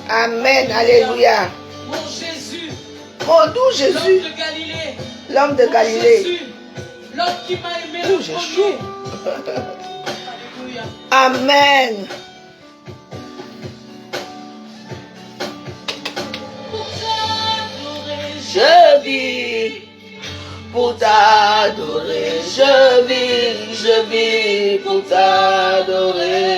Amen. Alléluia. Mon Jésus. Mon doux Jésus. L'homme de Galilée. L'homme de Galilée. Jésus, l'homme qui m'a aimé Doux le Jésus. premier. Alléluia. Amen. Pour t'adorer, Je vis pour t'adorer. Je vis pour t'adorer.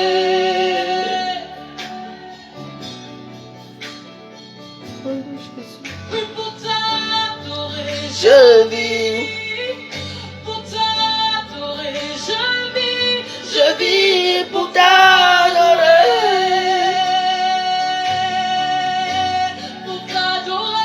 oui, pour t'adorer, Je vis, pour t'adorer, je vis pour t'adorer. pour t'adorer.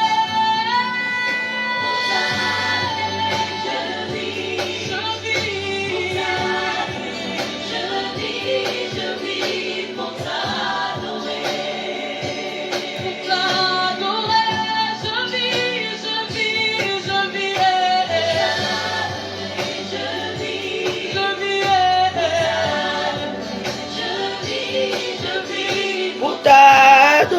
Pour t'adorer.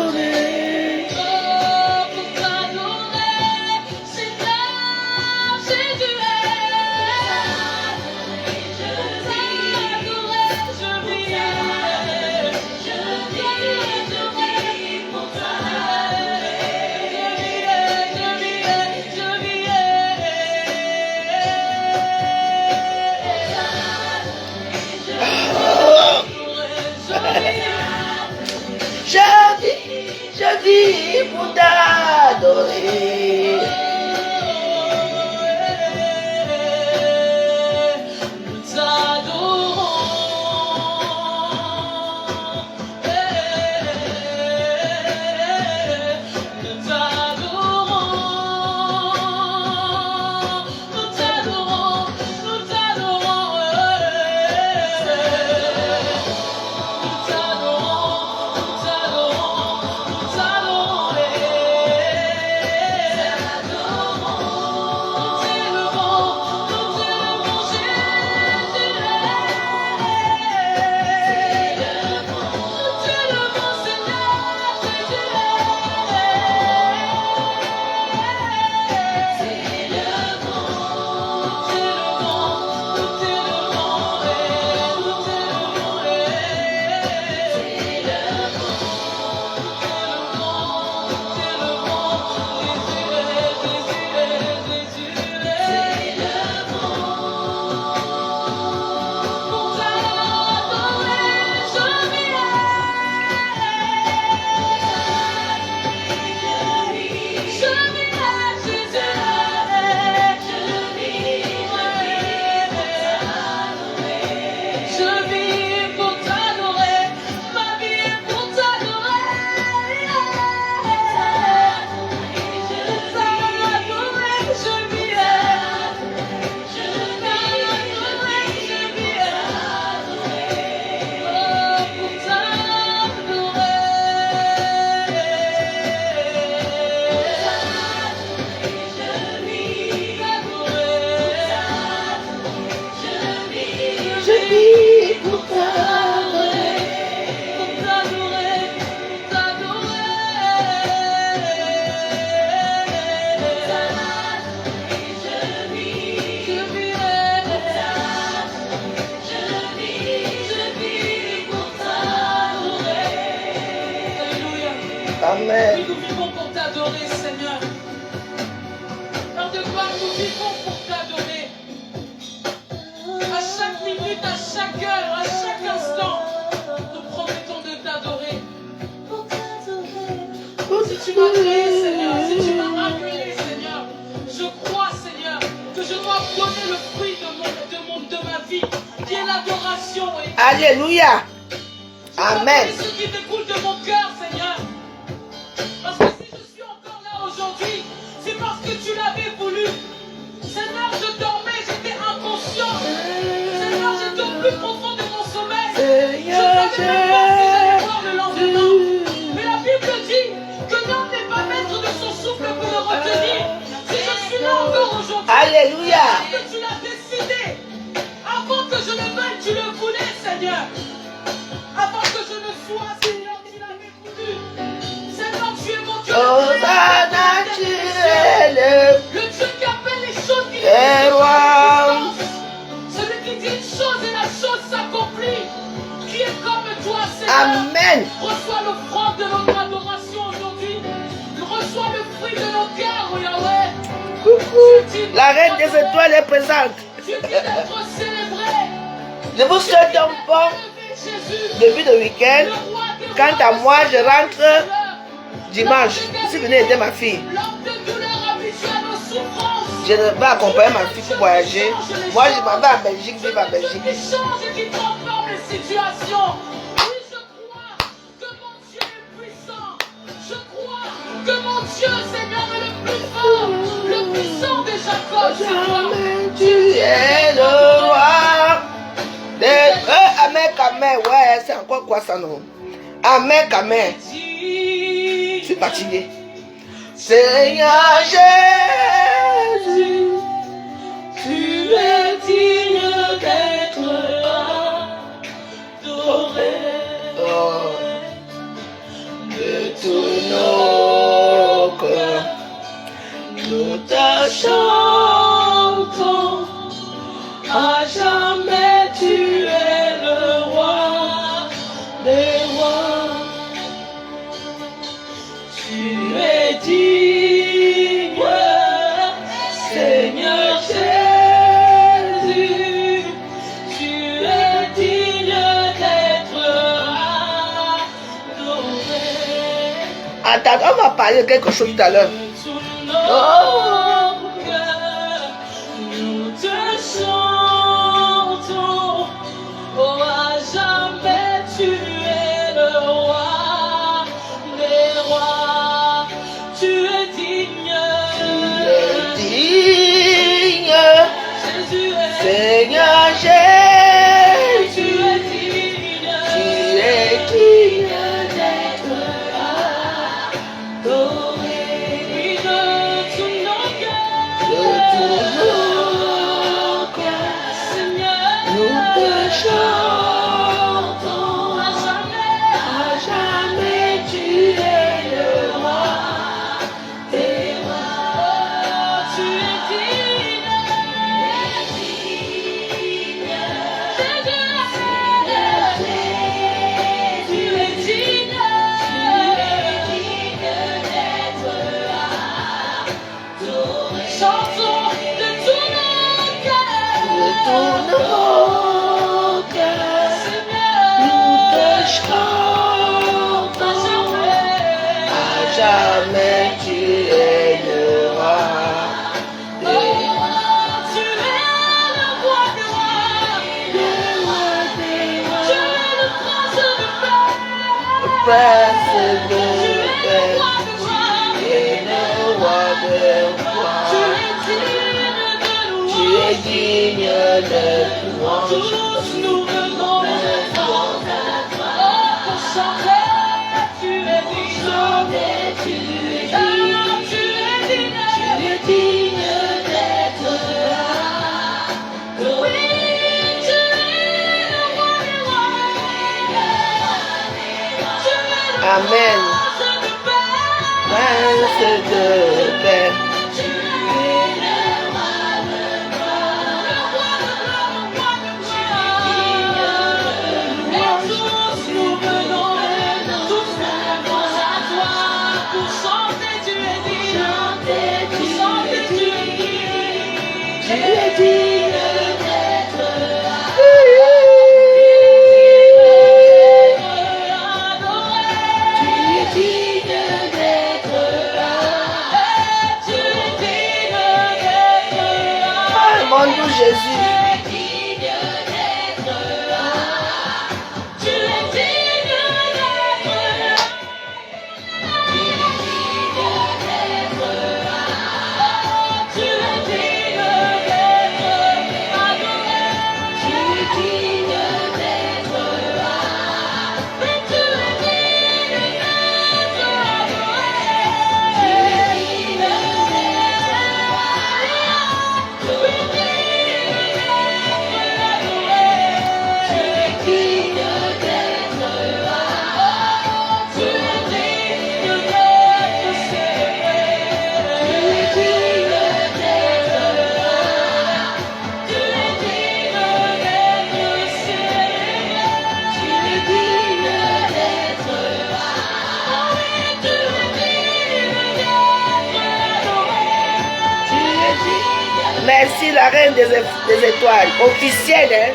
Je vis pour t'adorer. Amen. Oui, nous vivons pour t'adorer, Seigneur. Père de gloire, nous vivons pour t'adorer. À chaque minute, à chaque heure, à chaque instant, nous promettons de t'adorer. Si tu m'as créé, Seigneur, si tu m'as appelé, Seigneur, je crois, Seigneur, que je dois donner le fruit de ma vie, qui est l'adoration. Alléluia. Amen. C'est ce qui découle de mon cœur, Seigneur. Parce que si je suis encore là aujourd'hui, c'est parce que tu l'avais voulu. Seigneur, je dormais, j'étais inconscient. Seigneur, j'étais au plus profond de mon sommeil. Je ne savais même pas si j'allais voir le lendemain. Mais la Bible dit que l'homme n'est pas maître de son souffle pour le retenir. Si je suis là encore aujourd'hui, Alléluia. c'est parce que tu l'as décidé. Avant que je ne veuille, tu le voulais, Seigneur. Avant que je ne sois, Seigneur, tu l'avais voulu. chose et la chose s'accomplit. Qui est comme toi, Seigneur? Amen. Reçois l'offrande de notre adoration aujourd'hui. Reçois le fruit de nos cœurs, Yahweh. Coucou. La reine des étoiles est présente. Tu dis d'être célébré. Je vous souhaite un bon début de week-end. Quant à moi, je rentre dimanche. Si vous venez aider ma fille, je ne vais accompagner ma fille pour voyager. Moi, je m'en vais à Belgique, vivre à Belgique. Échange qui transforme les situations. Oui, je crois que mon Dieu est puissant. Je crois que mon Dieu, Seigneur, est le plus fort, le puissant de Jacob. Jamais tu es le roi. Amen, amen. Ouais, c'est encore quoi ça, non? Amen, amen. Je suis fatigué. Seigneur Jésus, tu es digne d'être adoré. Oh, de tous nos cœurs, nous te chantons. À jamais tu es le roi des rois. Tu es digne, Seigneur Jésus. Tu es digne d'être adoré. Attends, on va parler de quelque chose tout à l'heure. Nous te chantons, oh à jamais tu es le roi des rois, tu es digne, Jésus est Seigneur Jésus, tu es digne, tu es digne d'être adoré. oui, de tous nos cœurs, De tous nos cœurs, Seigneur, nous te chantons. à À jamais tu es le roi des rois. tu es digne, tu es digne, chantons de tous nos De tous cœurs, nos cœurs, nous te chantons. À jamais tu es le roi des rois. Tu es le roi des rois, Le roi des tu rois. es le prince de paix, Prince tu de es le paix, roi des rois, tu es le roi des rois. tu es digne de Tu es digne de louange. tous nous venons devant pour chanter, tu es digne, ah, tu es digne, d'être oui, tu es le roi des rois, tu es le Amen. prince de paix, Prince de paix. tu es le roi de gloire, le roi de gloire, et tous nous venons à toi pour chanter, tu es digne, pour chanter, tu es digne, Tu es digne d'être adoré. Tu es digne d'être Tu es digne d'être Ah, mon doux Jésus. tu es digne d'être tu es digne d'être tu es digne d'être adoré. Tu es digne d'être Oui, tu es digne d'être adoré. Tu es digne d'être Merci la reine des étoiles. Officielle, hein.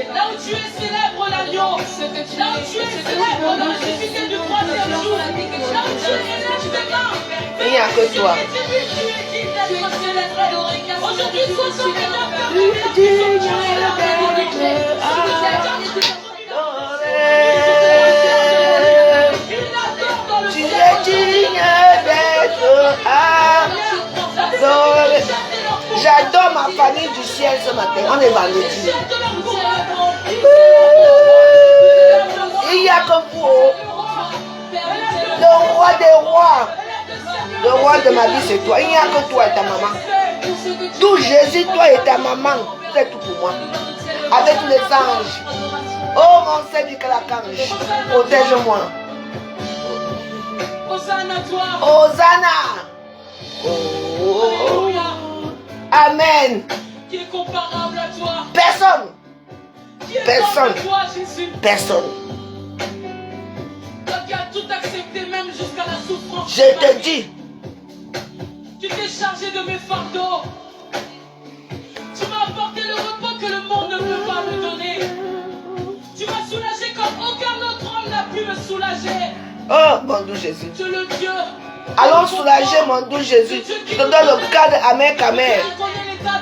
Là où tu es célèbre dans l'activité du troisième jour. Là où tu es élève tes mains. Il n'y a que toi. Aujourd'hui, sois son tu es digne d'être adoré. J'adore ma famille du ciel ce matin. On est vendredi. Il n'y a que vous. Le roi des rois. Le roi de ma vie, c'est toi. Il n'y a que toi et ta maman. Tout Jésus, toi et ta maman, c'est tout pour moi. Avec tous les anges. Oh mon Seigneur, que l'archange, protège-moi. Hosanna. Oh. Amen. Qui est comparable à toi? Personne. Personne. Toi, Jésus. Personne. Toi qui as tout accepté, même jusqu'à la souffrance. Je te dis. Tu t'es chargé de mes fardeaux. Tu m'as apporté le repos que le monde ne peut pas me donner. Tu m'as soulagé comme aucun autre homme n'a pu me soulager. Oh, mon doux Jésus. Tu es le Dieu. Allons soulager mon doux Jésus. Je te donne le cas de Amer Kamer.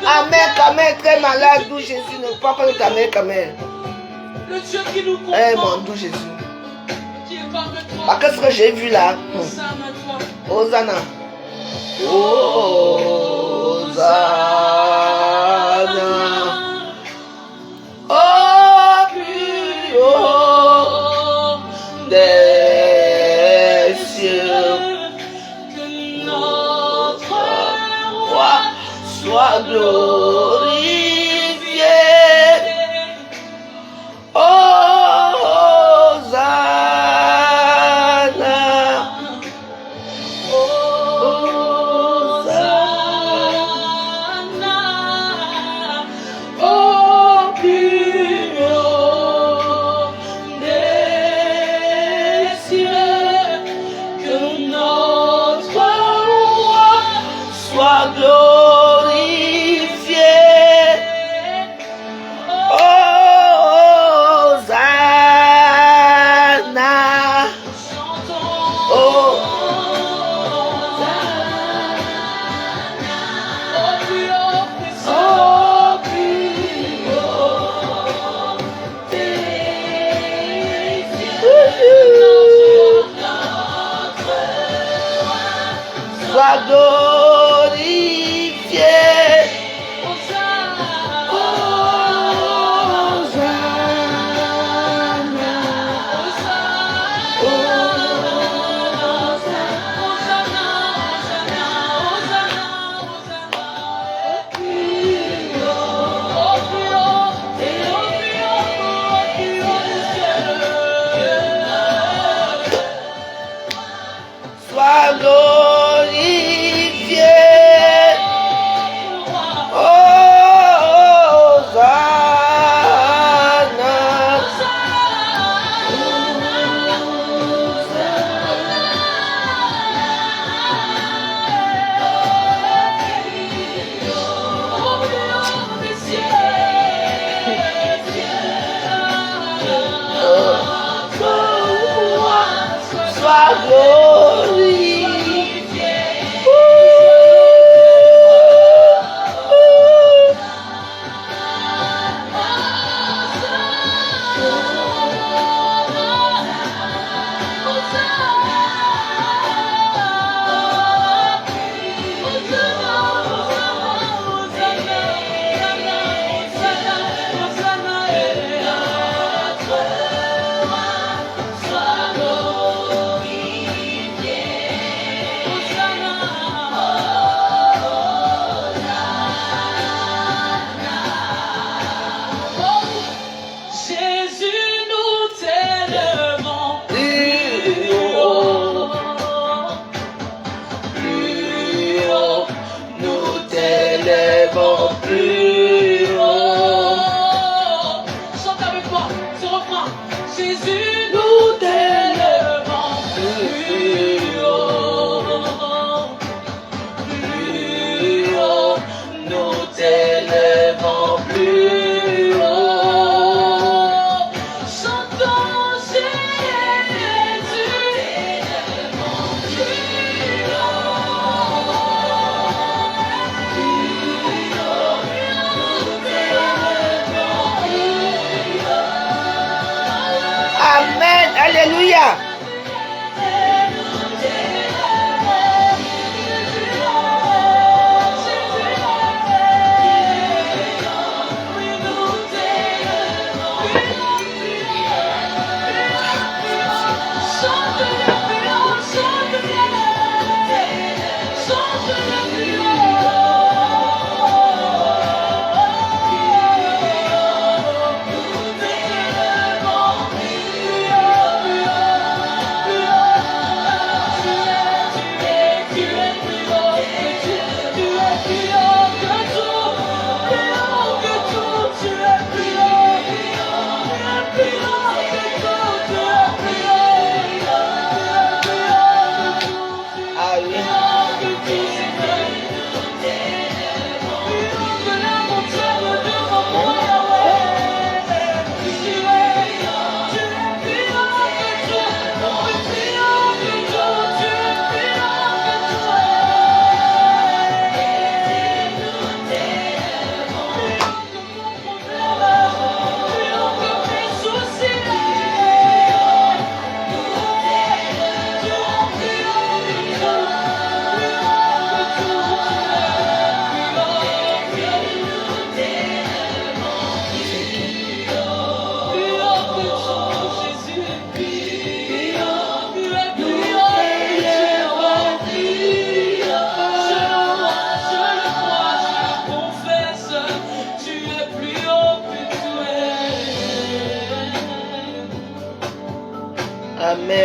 Amer Kamer, très malade, doux Jésus. Ne prends pas de ta mère Kamer. Le Dieu qui nous comprend. Eh, mon doux Jésus. Qui est comme toi. Ah, qu'est-ce que j'ai vu là? Hosanna. Hosanna. Oh, plus haut des cieux, Que notre roi soit glorifié.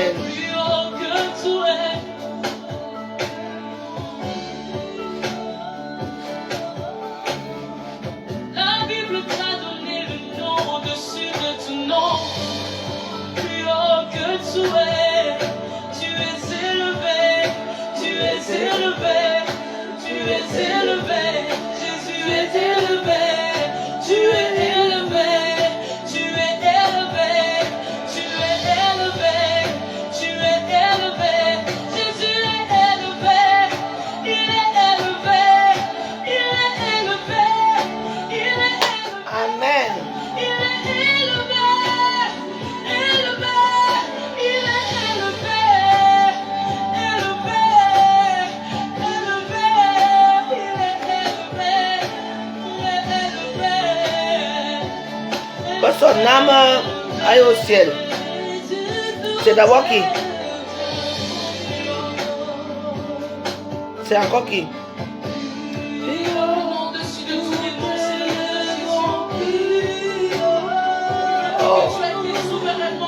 Amen. Plus haut que tout est. La Bible t'a donné le nom au-dessus de tout nom. Plus haut que tout est. Tu es élevé. Tu es élevé. Tu es élevé. Jésus est élevé. Tu es élevé. Tu es élevé. Tu es élevé. Tu es élevé. Jésus est élevé. Il est élevé. Il est élevé. Il est élevé. Amen. Il est élevé. Élevé. Il est élevé. Élevé. Élevé. Il est élevé. Il est élevé. Que son âme aille au ciel. C'est d'abord qui? C'est encore qui?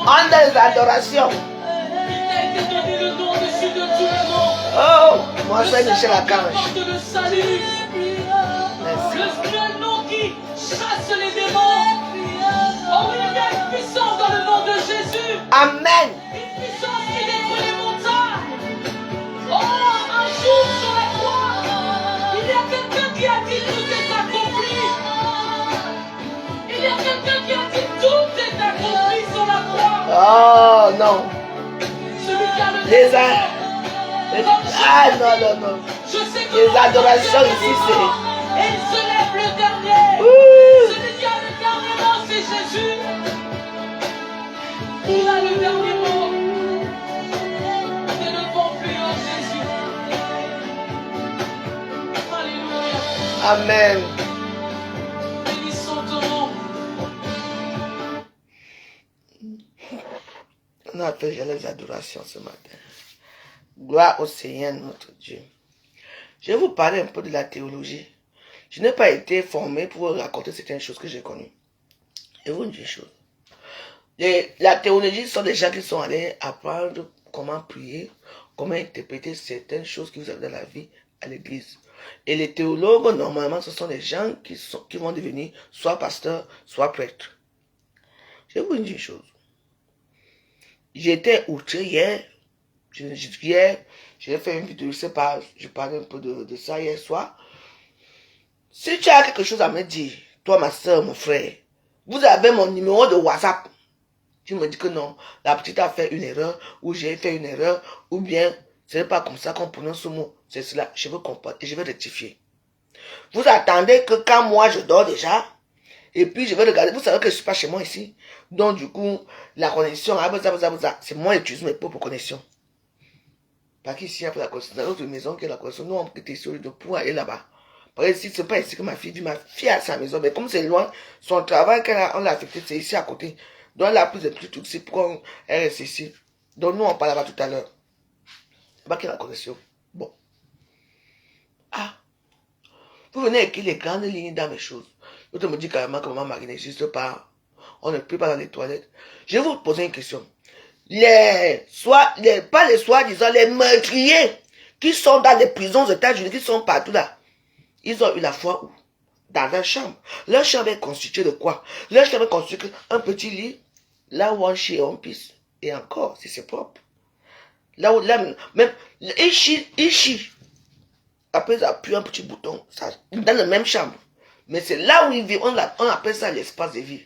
En des adorations. Oh, moi je vais Michel Archange. Merci. Le nom qui chasse les démons. Oh, il y a une puissance dans le nom de Jésus. Amen. Une puissance qui détruit les montagnes. Oh, un jour sur la croix, il y a quelqu'un qui a dit tout est accompli. Il y a quelqu'un qui a dit tout est accompli sur la croix. Oh non. Celui qui a le Les ah non. Je sais que Les adorations ici, c'est... et il se lève le dernier. Ouh. Celui qui a le dernier mot, c'est Jésus. Il a le dernier mot. Ne devons plus en Jésus. Alléluia. Amen. Bénissons ton nom. On a fait les adorations ce matin. Gloire au Seigneur notre Dieu. Je vais vous parler un peu de la théologie. Je n'ai pas été formé pour raconter certaines choses que j'ai connues. Je vous dis une chose. La théologie sont des gens qui sont allés apprendre comment prier, comment interpréter certaines choses que vous avez dans la vie à l'église. Et les théologues, normalement, ce sont des gens qui vont devenir soit pasteurs, soit prêtres. Je vais vous dire une chose. J'étais outré hier. Hier, j'ai fait une vidéo, je sais pas, je parlais un peu de ça hier soir. Si tu as quelque chose à me dire, toi, ma soeur, mon frère, vous avez mon numéro de WhatsApp. Tu me dis que non, la petite a fait une erreur, ou j'ai fait une erreur, ou bien, ce n'est pas comme ça qu'on prononce ce mot. C'est cela, je veux comprendre et je vais rectifier. Vous attendez que quand moi je dors déjà, et puis je vais regarder, vous savez que je ne suis pas chez moi ici. Donc du coup, la connexion, c'est moi qui utilise mes propres connexions. Parce qu'ici, il y a la connexion, dans l'autre maison qui a la connexion, nous on peut quitter sur le pour aller là-bas. Parce que ici, c'est pas ici que ma fille vit, ma fille a sa maison, mais comme c'est loin, son travail, on l'a affecté, c'est ici à côté. Donc elle a plus de plus trucs, c'est pourquoi elle reste ici. Donc nous on parle là-bas tout à l'heure. C'est pas qu'il y a la connexion. Bon. Ah. Vous venez écrire les grandes lignes dans mes choses. L'autre me dit carrément que maman Marie n'existe pas. On ne peut pas dans les toilettes. Je vais vous poser une question. Pas les soi-disant, les meurtriers qui sont dans les prisons aux États-Unis, qui sont partout là. Ils ont eu la foi où? Dans leur chambre. Leur chambre est constituée de quoi? Leur chambre est constituée d'un petit lit, là où on chie et on pisse. Et encore, si c'est propre. Là où, même, il chie. Après, ils appuient un petit bouton, ça, dans la même chambre. Mais c'est là où ils vivent, on appelle ça l'espace de vie.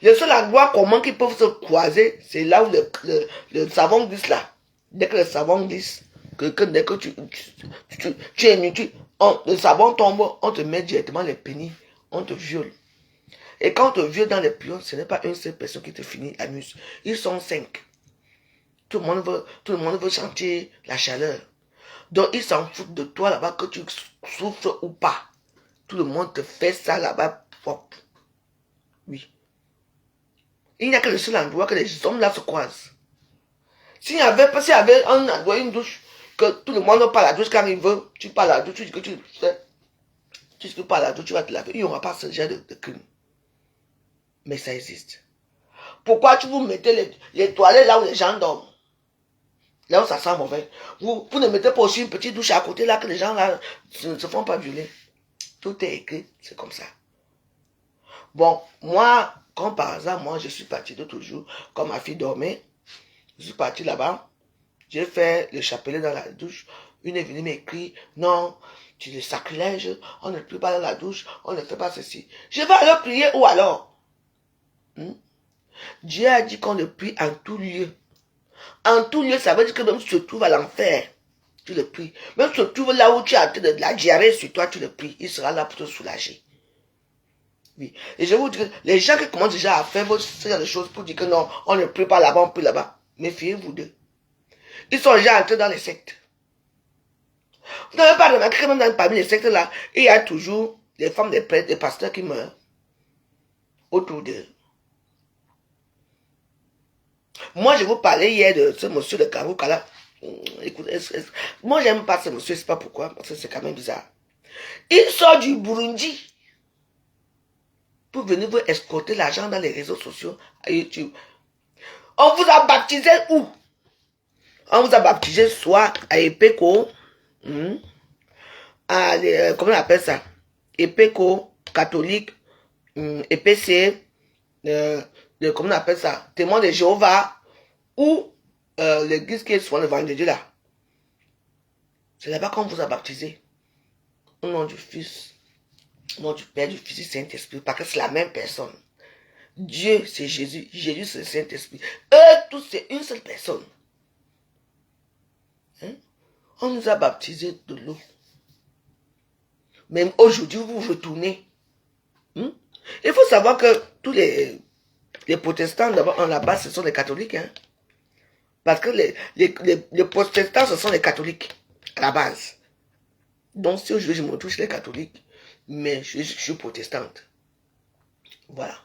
Le seul endroit commun qu'ils peuvent se croiser, c'est là où le savon glisse là. Dès que le savon glisse, dès que tu es inutile, le savon tombe, on te met directement les pénis, on te viole. Et quand on te viole dans les pions, ce n'est pas une seule personne qui te finit à mus. Ils sont 5. Tout le monde veut sentir la chaleur. Donc ils s'en foutent de toi là-bas, que tu souffres ou pas. Tout le monde te fait ça là-bas propre. Oui. Il n'y a que le seul endroit que les hommes là se croisent. S'il y avait un endroit, une douche, que tout le monde part à la douche quand il veut, tu pars à la douche, tu dis que tu fais. Tu dis que tu pars à la douche, tu vas te laver. Il n'y aura pas ce genre de crime. Mais ça existe. Pourquoi tu vous mettez les toilettes là où les gens dorment? Là où ça sent mauvais. Vous ne mettez pas aussi une petite douche à côté là que les gens là ne se font pas violer. Tout est écrit, c'est comme ça. Bon, moi, comme par hasard, moi je suis parti de toujours, quand ma fille dormait, je suis parti là-bas, j'ai fait le chapelet dans la douche. Une est venue m'écrire, non, tu es sacrilège, on ne prie pas dans la douche, on ne fait pas ceci. Je vais alors prier où alors? Dieu a dit qu'on le prie en tout lieu. En tout lieu, ça veut dire que même si tu te trouves à l'enfer, tu le pries. Même si tu te trouves là où tu as de la diarrhée sur toi, tu le pries. Il sera là pour te soulager. Oui. Et je vous dis que les gens qui commencent déjà à faire ce genre de choses pour dire que non, on ne prie pas là-bas, on prie là-bas. Méfiez-vous d'eux. Ils sont déjà entrés dans les sectes. Vous n'avez pas remarqué que même parmi les sectes là, il y a toujours des femmes, des prêtres, des pasteurs qui meurent autour d'eux. Moi, je vous parlais hier de ce monsieur de Karouka là. Écoutez, moi, j'aime pas ce monsieur, c'est pas pourquoi, parce que c'est quand même bizarre. Il sort du Burundi pour venir vous escorter l'argent dans les réseaux sociaux à YouTube. On vous a baptisé où? On vous a baptisé soit à Epeko, comment on appelle ça? Epeko, catholique, EPC, comment on appelle ça? Témoin de Jéhovah, ou l'église qui est souvent le vendredi là. C'est là-bas qu'on vous a baptisé. Au nom du Fils, au nom du Père, du Fils, du Saint-Esprit, parce que c'est la même personne. Dieu, c'est Jésus. Jésus, c'est le Saint-Esprit. Eux, tous, c'est une seule personne. Hein? On nous a baptisé de l'eau. Même aujourd'hui, vous retournez. Il faut savoir que tous les protestants, d'abord, en là-bas, ce sont les catholiques. Hein? Parce que les protestants, ce sont les catholiques, à la base. Donc, si aujourd'hui, je me touche les catholiques, mais je suis protestante. Voilà.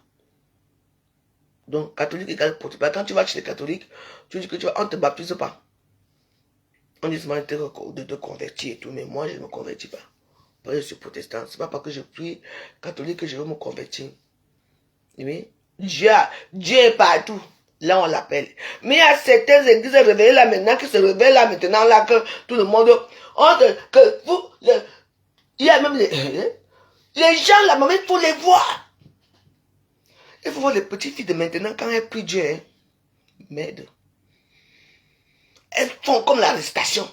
Donc, catholique égale protestant. Quand tu vas chez les catholiques, tu dis que on ne te baptise pas. On dit seulement de te convertir et tout, mais moi, je ne me convertis pas. Parce que je suis protestant. Ce n'est pas parce que je prie catholique que je veux me convertir. Oui? Dieu est partout. Là, on l'appelle. Mais il y a certaines églises révélées là maintenant, qui se révèlent là maintenant, là, que tout le monde, il y a même les gens là, même, il faut les voir. Il faut voir les petites filles de maintenant, quand elles prient Dieu, hein, merde. Elles font comme l'arrestation.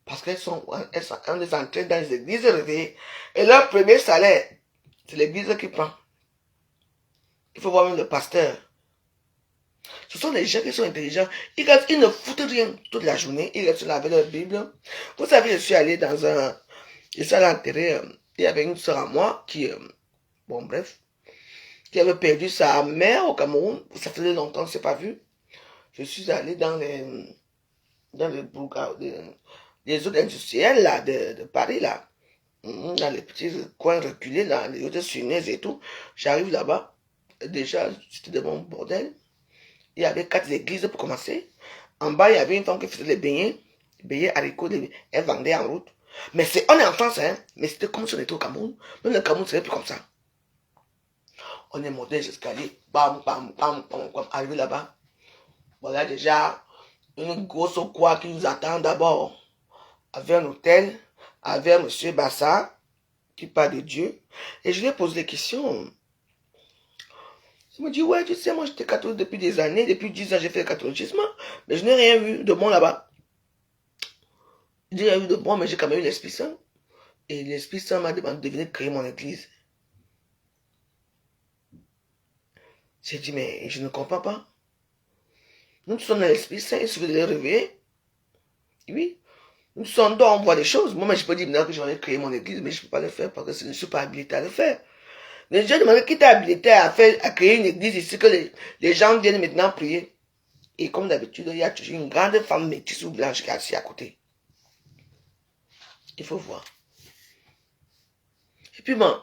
Parce qu'elles sont en train dans les églises réveillées. Et leur premier salaire, c'est l'église qui prend. Il faut voir même le pasteur. Ce sont des gens qui sont intelligents. Ils ne foutent rien toute la journée. Ils restent là avec leur Bible. Vous savez, je suis allé dans un... Je suis allé enterrer. Il y avait une soeur à moi qui... bon, bref. Qui avait perdu sa mère au Cameroun. Ça faisait longtemps, on ne s'est pas vu. Je suis allé dans les zones industrielles là, de Paris, là. Dans les petits coins reculés, là, les autres sunaises et tout. J'arrive là-bas. Déjà, c'était de mon bordel. Il y avait 4 églises pour commencer. En bas, il y avait une femme qui faisait les beignets haricots, elle vendait en route. Mais on est en France, hein, mais c'était comme si on était au Cameroun. Même le Cameroun, c'était plus comme ça. On est monté les escaliers, bam, bam, bam, bam, bam, arrivé là-bas. Voilà déjà une grosse croix qui nous attend d'abord. Avec un hôtel, avec un monsieur Bassa, qui parle de Dieu. Et je lui ai posé des questions. Il me dit, ouais, tu sais, moi j'étais catholique depuis des années, depuis 10 ans j'ai fait le catholicisme, mais je n'ai rien vu de bon là-bas. J'ai rien vu de bon, mais j'ai quand même eu l'Esprit Saint. Et l'Esprit Saint m'a demandé de venir créer mon église. J'ai dit, mais je ne comprends pas. Nous sommes dans l'Esprit Saint, il suffit de les réveiller. Oui. Nous sommes dans, on voit des choses. Moi, je peux dire maintenant que j'aurais créé mon église, mais je ne peux pas le faire parce que je ne suis pas habilité à le faire. Mais je demande qui t'a habilité à créer une église ici, que les gens viennent maintenant prier. Et comme d'habitude, il y a toujours une grande femme métisse ou blanche qui est assise à côté. Il faut voir. Et puis bon.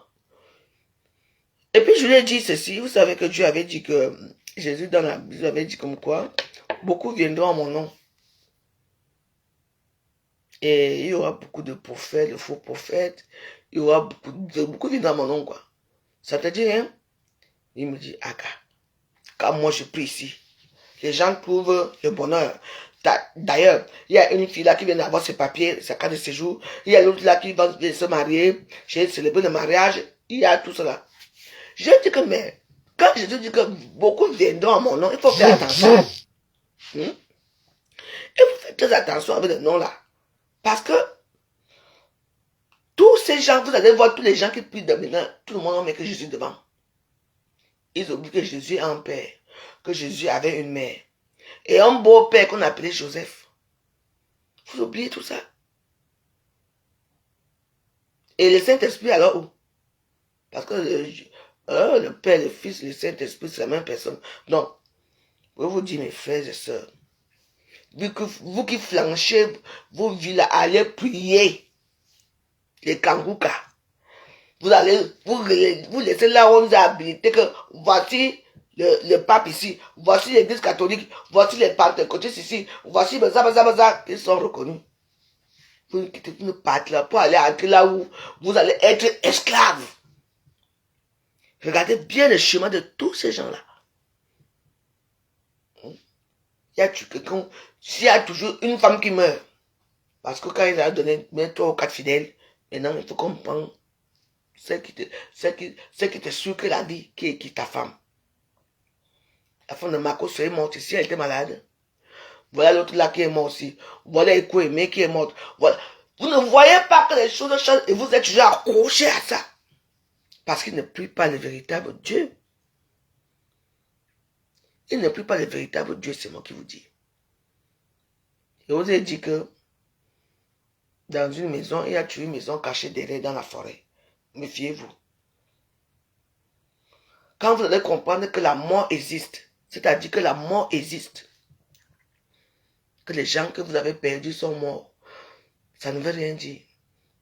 Et puis je lui ai dit ceci. Vous savez que Dieu avait dit que Jésus dans la Bible avait dit comme quoi beaucoup viendront en mon nom. Et il y aura beaucoup de prophètes, de faux prophètes. Il y aura beaucoup viendront en mon nom, quoi. Ça te dit rien? Il me dit, Aka, quand moi je prie ici, les gens trouvent le bonheur. D'ailleurs, il y a une fille là qui vient d'avoir ses papiers, sa carte de séjour. Il y a l'autre là qui va se marier, j'ai célébré le mariage. Il y a tout cela. Je dis que, mais, quand je dis que beaucoup viendront à mon nom, il faut faire attention. Il faut faire très attention avec le nom là. Parce que, tous ces gens, vous allez voir tous les gens qui prient de maintenant, tout le monde met que Jésus devant. Ils oublient que Jésus a un père, que Jésus avait une mère. Et un beau-père qu'on appelait Joseph. Vous oubliez tout ça. Et le Saint-Esprit alors où? Parce que le Père, le Fils, le Saint-Esprit, c'est la même personne. Donc, je vous dis mes frères et sœurs, vous qui flanchez vos villes, allez prier les Kangouka. Vous allez vous laisser là où on vous a habilité que voici le pape ici, voici l'église catholique, voici les pentecôtistes ici, voici baza, ils sont reconnus. Vous ne partez là pour aller entrer là où vous allez être esclave. Regardez bien le chemin de tous ces gens-là. S'il y a toujours une femme qui meurt, parce que quand il a donné 3 ou 4 fidèles, maintenant il faut comprendre ce qui te sûr que la vie qui est ta femme. La femme de Marcos est morte ici, elle était malade. Voilà l'autre là qui est mort aussi. Voilà Ekoemé qui est morte. Voilà. Vous ne voyez pas que les choses changent et vous êtes toujours accroché à ça. Parce qu'il ne prie pas le véritable Dieu. Il ne prie pas le véritable Dieu, c'est moi qui vous dis. Je vous ai dit que dans une maison, il y a toujours une maison cachée derrière dans la forêt. Méfiez-vous. Quand vous allez comprendre que la mort existe, c'est-à-dire que la mort existe, que les gens que vous avez perdus sont morts, ça ne veut rien dire.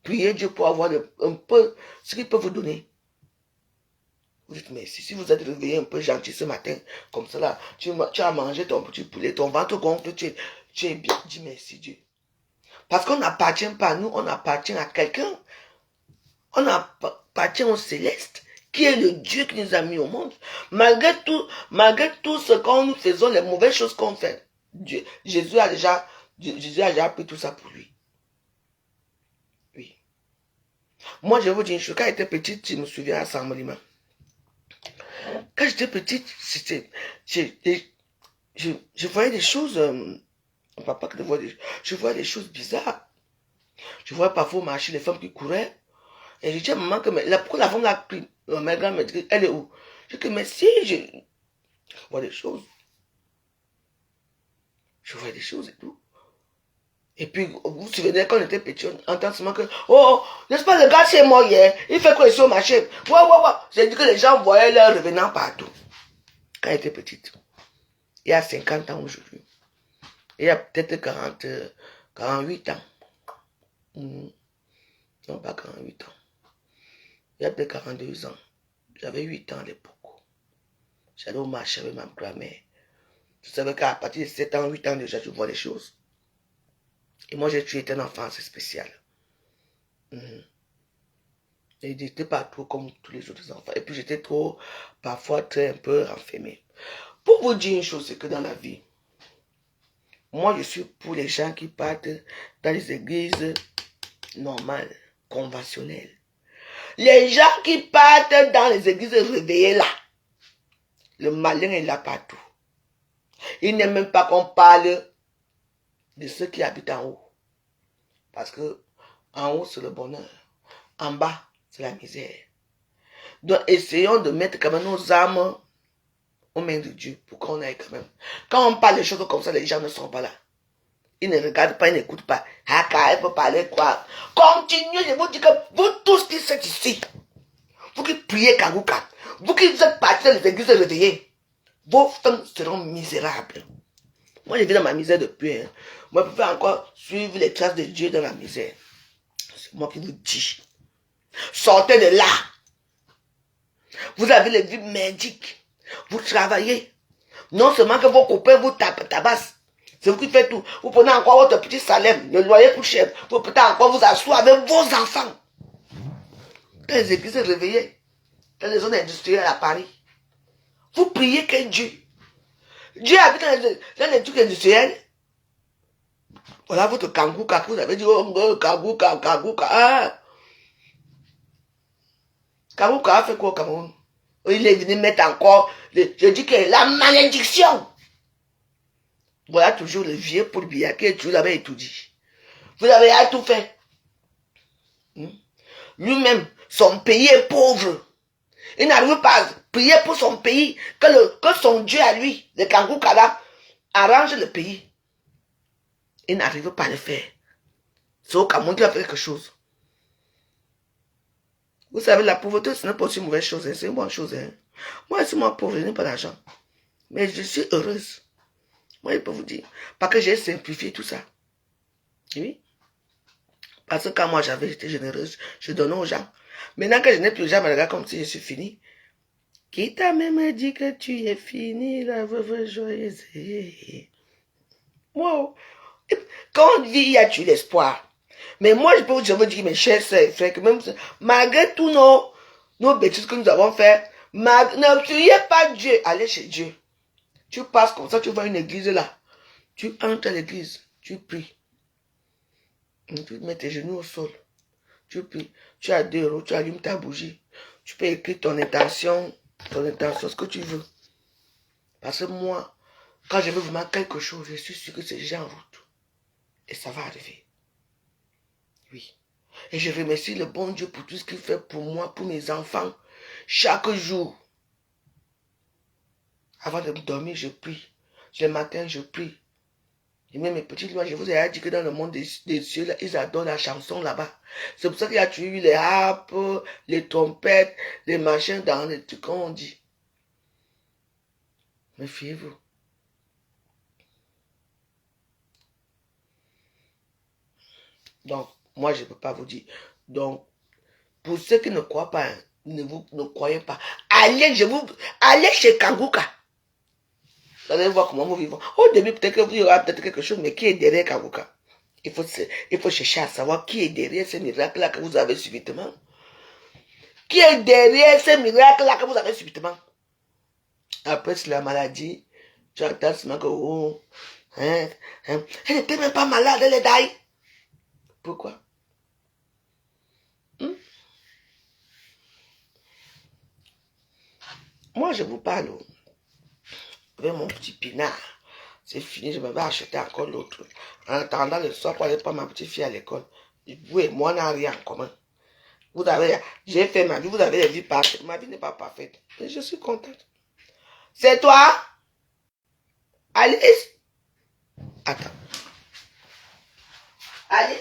Priez Dieu pour avoir un peu ce qu'il peut vous donner. Vous dites, mais si vous êtes réveillé un peu gentil ce matin, comme cela, tu as mangé ton petit poulet, ton ventre gonfle, tu es bien. Dis merci Dieu. Parce qu'on n'appartient pas à nous, on appartient à quelqu'un. On appartient au céleste, qui est le Dieu qui nous a mis au monde. Malgré tout ce qu'on nous faisons, les mauvaises choses qu'on fait, Jésus a déjà pris tout ça pour lui. Oui. Moi, je vous dis une chose, quand j'étais petite, je me souviens à Saint-Molima. Quand j'étais petite, je voyais des choses, papa, je voyais des choses bizarres. Je voyais parfois marcher les femmes qui couraient. Et je dis à maman que pourquoi la femme l'a pris? Ma grand me dit, elle est où? Je dis que mais si, je vois des choses. Je vois des choses et tout. Et puis, vous vous souvenez, quand on était petit, on entend seulement que, oh, n'est-ce pas, le gars, c'est mort hier, il fait quoi ici au marché? Ouais. J'ai dit que les gens voyaient leur revenant partout. Quand j'étais petite, il y a 50 ans aujourd'hui, il y a peut-être 48 ans. Non, pas 48 ans. Il y a peut-être 42 ans. J'avais 8 ans à l'époque. J'allais au marché avec ma grand-mère. Je savais qu'à partir de 7 ans, 8 ans déjà, je vois les choses. Et moi, j'ai toujours été un enfant assez spécial. Et j'étais pas trop comme tous les autres enfants. Et puis j'étais parfois très un peu renfermé. Pour vous dire une chose, c'est que dans la vie, moi je suis pour les gens qui partent dans les églises normales, conventionnelles. Les gens qui partent dans les églises réveillées là, le malin est là partout. Il n'aime même pas qu'on parle de ceux qui habitent en haut. Parce que en haut, c'est le bonheur. En bas, c'est la misère. Donc, essayons de mettre quand même nos âmes aux mains de Dieu pour qu'on aille quand même. Quand on parle de choses comme ça, les gens ne sont pas là. Ils ne regardent pas, ils n'écoutent pas. Haka, elle peut parler quoi? Continuez, je vous dis que vous tous qui êtes ici, vous qui priez Kangouka, vous qui êtes partis dans les églises réveillées, vos femmes seront misérables. Moi, je vis dans ma misère depuis. Moi, je peux encore suivre les traces de Dieu dans la misère. C'est moi qui vous dis. Sortez de là. Vous avez les vies merdiques. Vous travaillez. Non seulement que vos copains vous tabassent. C'est vous qui faites tout. Vous prenez encore votre petit salaire. Le loyer coûte cher. Vous pouvez encore vous asseoir avec vos enfants. Dans les églises réveillées. Dans les zones industrielles à Paris. Vous priez que Dieu. Dieu habite dans les trucs industriels. Voilà votre kangouka que vous avez dit, oh, kangouka. Ah. Kangouka a fait quoi au Cameroun? Il est venu mettre encore, je dis que la malédiction. Voilà toujours le vieux Paul Biya qui est toujours là-bas et tout dit. Vous avez tout fait. Lui-même, son pays est pauvre. Il n'arrive pas à prier pour son pays, que son Dieu à lui, le Kangouka là, arrange le pays. Il n'arrive pas à le faire. C'est au Cameroun qu'il a fait quelque chose. Vous savez, la pauvreté, ce n'est pas aussi une mauvaise chose, hein. C'est une bonne chose. Hein. Moi, je suis moins pauvre, je n'ai pas d'argent. Mais je suis heureuse. Moi, je peux vous dire. Parce que j'ai simplifié tout ça. Oui. Parce que quand moi j'étais généreuse, je donnais aux gens. Maintenant que je n'ai plus jamais, regarde comme si je suis fini. Qui t'a même dit que tu es fini, la veuve joyeuse? Wow. Quand on vit, il y a tu l'espoir. Mais moi, je veux dire, mes chers sœurs et frères, que même malgré tous nos bêtises que nous avons fait, ne priez pas Dieu, allez chez Dieu. Tu passes comme ça, tu vois une église là. Tu entres à l'église, tu pries. Tu mets tes genoux au sol. Tu pries. Tu as 2 euros, tu allumes ta bougie. Tu peux écrire ton intention, ce que tu veux. Parce que moi, quand je veux vraiment quelque chose, je suis sûr que c'est déjà en route. Et ça va arriver. Oui. Et je remercie le bon Dieu pour tout ce qu'il fait pour moi, pour mes enfants. Chaque jour. Avant de dormir, je prie. Le matin, je prie. Et même mes petites lois, je vous ai dit que dans le monde des cieux, là, ils adorent la chanson là-bas. C'est pour ça qu'il y a toujours eu les harpes, les trompettes, les machins dans les trucs, comme on dit. Méfiez-vous. Donc, moi, je ne peux pas vous dire. Donc, pour ceux qui ne croient pas, hein, ne croyez pas. Allez chez Kangouka. Vous allez voir comment nous vivons. Au début, peut-être que vous y aura peut-être quelque chose, mais qui est derrière Kangouka? Il faut chercher à savoir qui est derrière ces miracles-là que vous avez subitement. Qui est derrière ces miracles-là que vous avez subitement? Après, c'est la maladie. Tu entends seulement que, oh, elle n'était même pas malade, elle est d'ailleurs. Pourquoi? Moi, je vous parle avec mon petit pinard. C'est fini, je me vais acheter encore l'autre. En attendant le soir pour aller prendre ma petite fille à l'école. Vous et moi, on n'a rien en commun. J'ai fait ma vie, vous avez la vie parfaite. Ma vie n'est pas parfaite. Mais je suis contente. C'est toi? Alice? Attends. Alice?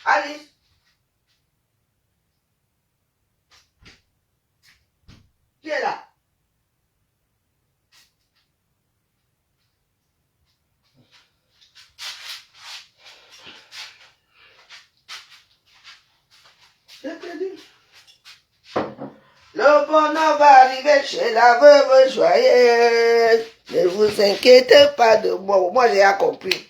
Alice? Qui est là? Je te dis. Le bonheur va arriver chez la veuve joyeuse. Ne vous inquiétez pas de moi. Moi, j'ai compris.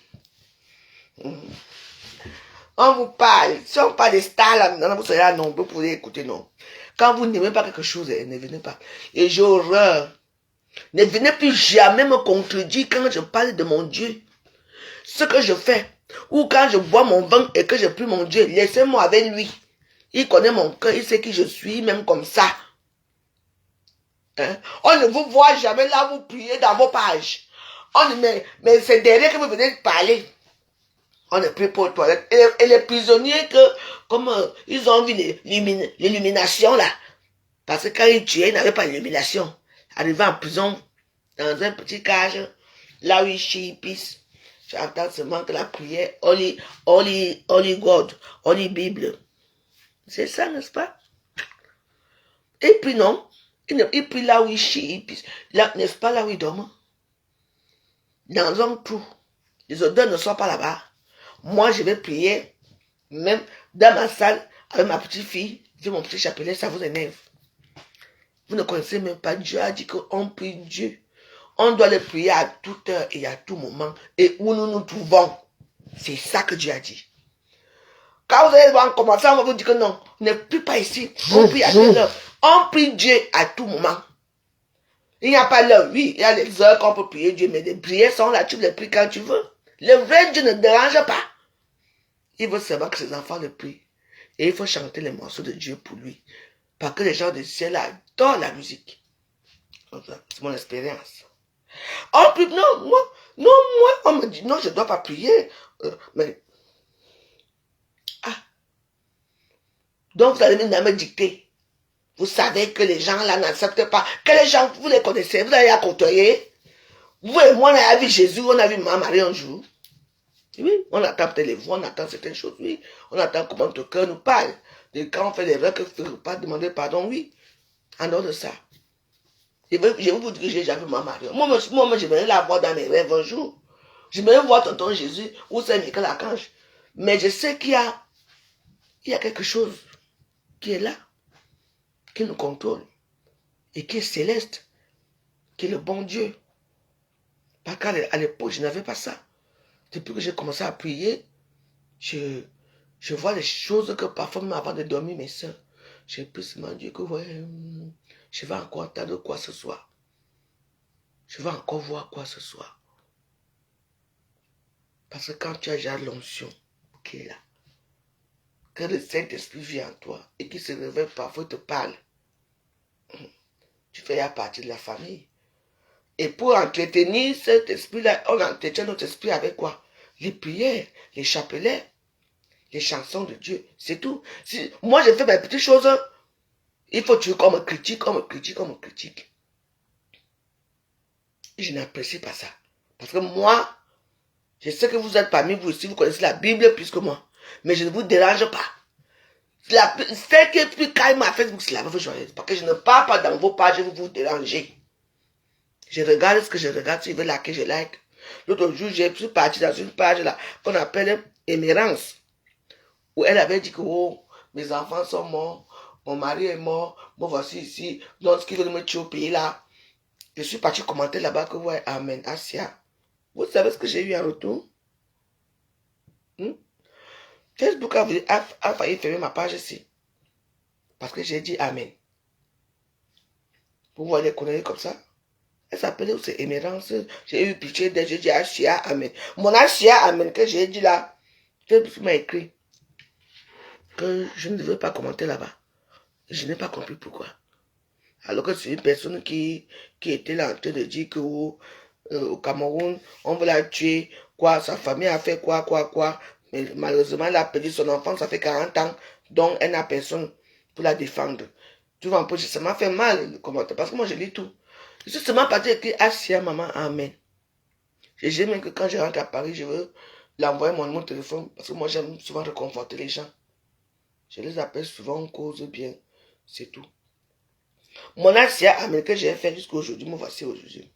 On vous parle. Si on parle des stars là, maintenant, vous serez nombreux pour écouter, non. Quand vous n'aimez pas quelque chose, ne venez pas. Et j'ai horreur. Ne venez plus jamais me contredire quand je parle de mon Dieu. Ce que je fais. Ou quand je bois mon vin et que je prie mon Dieu. Laissez-moi avec lui. Il connaît mon cœur. Il sait qui je suis, même comme ça. Hein? On ne vous voit jamais là, vous priez dans vos pages. Mais c'est derrière que vous venez de parler. On est pris pour les toilettes. Et les prisonniers, comme ils ont vu l'illumination là. Parce que quand ils tuaient, ils n'avaient pas l'illumination. Arrivé en prison, dans un petit cage, là où ils chient, ils pissent. J'entends seulement que la prière, Holy God, Holy Bible. C'est ça, n'est-ce pas? Et puis non, il prie là où il chie, il pisse. Là, n'est-ce pas là où il dort? Dans un trou. Les odeurs ne sont pas là-bas. Moi, je vais prier, même dans ma salle, avec ma petite fille, j'ai mon petit chapelet, ça vous énerve. Vous ne connaissez même pas. Dieu a dit qu'on prie Dieu. On doit le prier à toute heure et à tout moment. Et où nous nous trouvons. C'est ça que Dieu a dit. Quand vous allez voir commencer, on va vous dire que non, ne prie pas ici. On prie à toute heure. On prie Dieu à tout moment. Il n'y a pas l'heure, oui, il y a les heures qu'on peut prier Dieu, mais les prières sont là, tu les pries quand tu veux. Le vrai Dieu ne dérange pas. Il veut seulement que ses enfants le prient. Et il faut chanter les morceaux de Dieu pour lui. Parce que les gens du ciel adorent la musique. C'est mon expérience. Oh, non, moi, on me dit, non, je ne dois pas prier. Mais, donc vous allez me dicter. Vous savez que les gens là n'acceptent pas. Que les gens, vous les connaissez, vous allez à côtoyer. Vous et moi, on a vu Jésus, on a vu Marie un jour. Oui, on attend peut-être les voix, on attend certaines choses, oui. On attend comment notre cœur nous parle. Et quand on fait l'erreur, que ne pas demander pardon, oui. En dehors de ça. Je vais vous dire que j'ai jamais vu Marie. Moi, j'aimerais la voir dans mes rêves un jour. J'aimerais voir tonton Jésus ou Saint Michel Archange. Mais je sais qu'il y a quelque chose qui est là, qui nous contrôle et qui est céleste, qui est le bon Dieu. Parce qu'à l'époque, je n'avais pas ça. Depuis que j'ai commencé à prier, je vois les choses que parfois, même avant de dormir, mes soeurs, j'ai plus me dire que ouais, je vais encore attendre quoi ce soir. Je vais encore voir quoi ce soir. Parce que quand tu as déjà l'onction qui est là, que le Saint-Esprit vit en toi et qui se réveille parfois te parle, tu fais partie de la famille. Et pour entretenir cet esprit-là, on entretient notre esprit avec quoi? Les prières, les chapelets, les chansons de Dieu, c'est tout. Si moi je fais mes petites choses, il faut tuer qu'on me critique, on me critique. Et je n'apprécie pas ça. Parce que moi, je sais que vous êtes parmi vous ici, vous connaissez la Bible plus que moi. Mais je ne vous dérange pas. Celle qui est plus calme à Facebook, c'est la veuve joyeuse. Parce que je ne parle pas dans vos pages, vous déranger. Je regarde ce que je regarde, si je veux liker, je like. L'autre jour, j'ai suis parti dans une page là qu'on appelle Émérance. Où elle avait dit que oh, mes enfants sont morts, mon mari est mort, moi voici ici, donc ce qui veut me tuer au pays là. Je suis parti commenter là-bas que ouais, amen, Asia. Vous savez ce que j'ai eu en retour? Facebook a failli fermer ma page ici. Parce que j'ai dit amen. Vous voyez les conneries comme ça? Elle s'appelait aussi Émérance. J'ai eu pitié d'elle, j'ai dit Asia, amen. Mon Asia, amen, que j'ai dit là, Facebook m'a écrit que je ne devais pas commenter là-bas. Je n'ai pas compris pourquoi. Alors que c'est une personne qui était là en train de dire que au Cameroun, on veut la tuer, quoi, sa famille a fait quoi. Mais malheureusement, elle a perdu son enfant, ça fait 40 ans, donc elle n'a personne pour la défendre. Tu vois un peu, ça m'a fait mal le commentaire, parce que moi je lis tout. Je suis seulement parti écrire Asia, maman, amen. J'aime même que quand je rentre à Paris, je veux l'envoyer mon téléphone, parce que moi j'aime souvent réconforter les gens. Je les appelle souvent, on cause bien, c'est tout. Mon Asia, amen, que j'ai fait jusqu'à aujourd'hui, me voici aujourd'hui.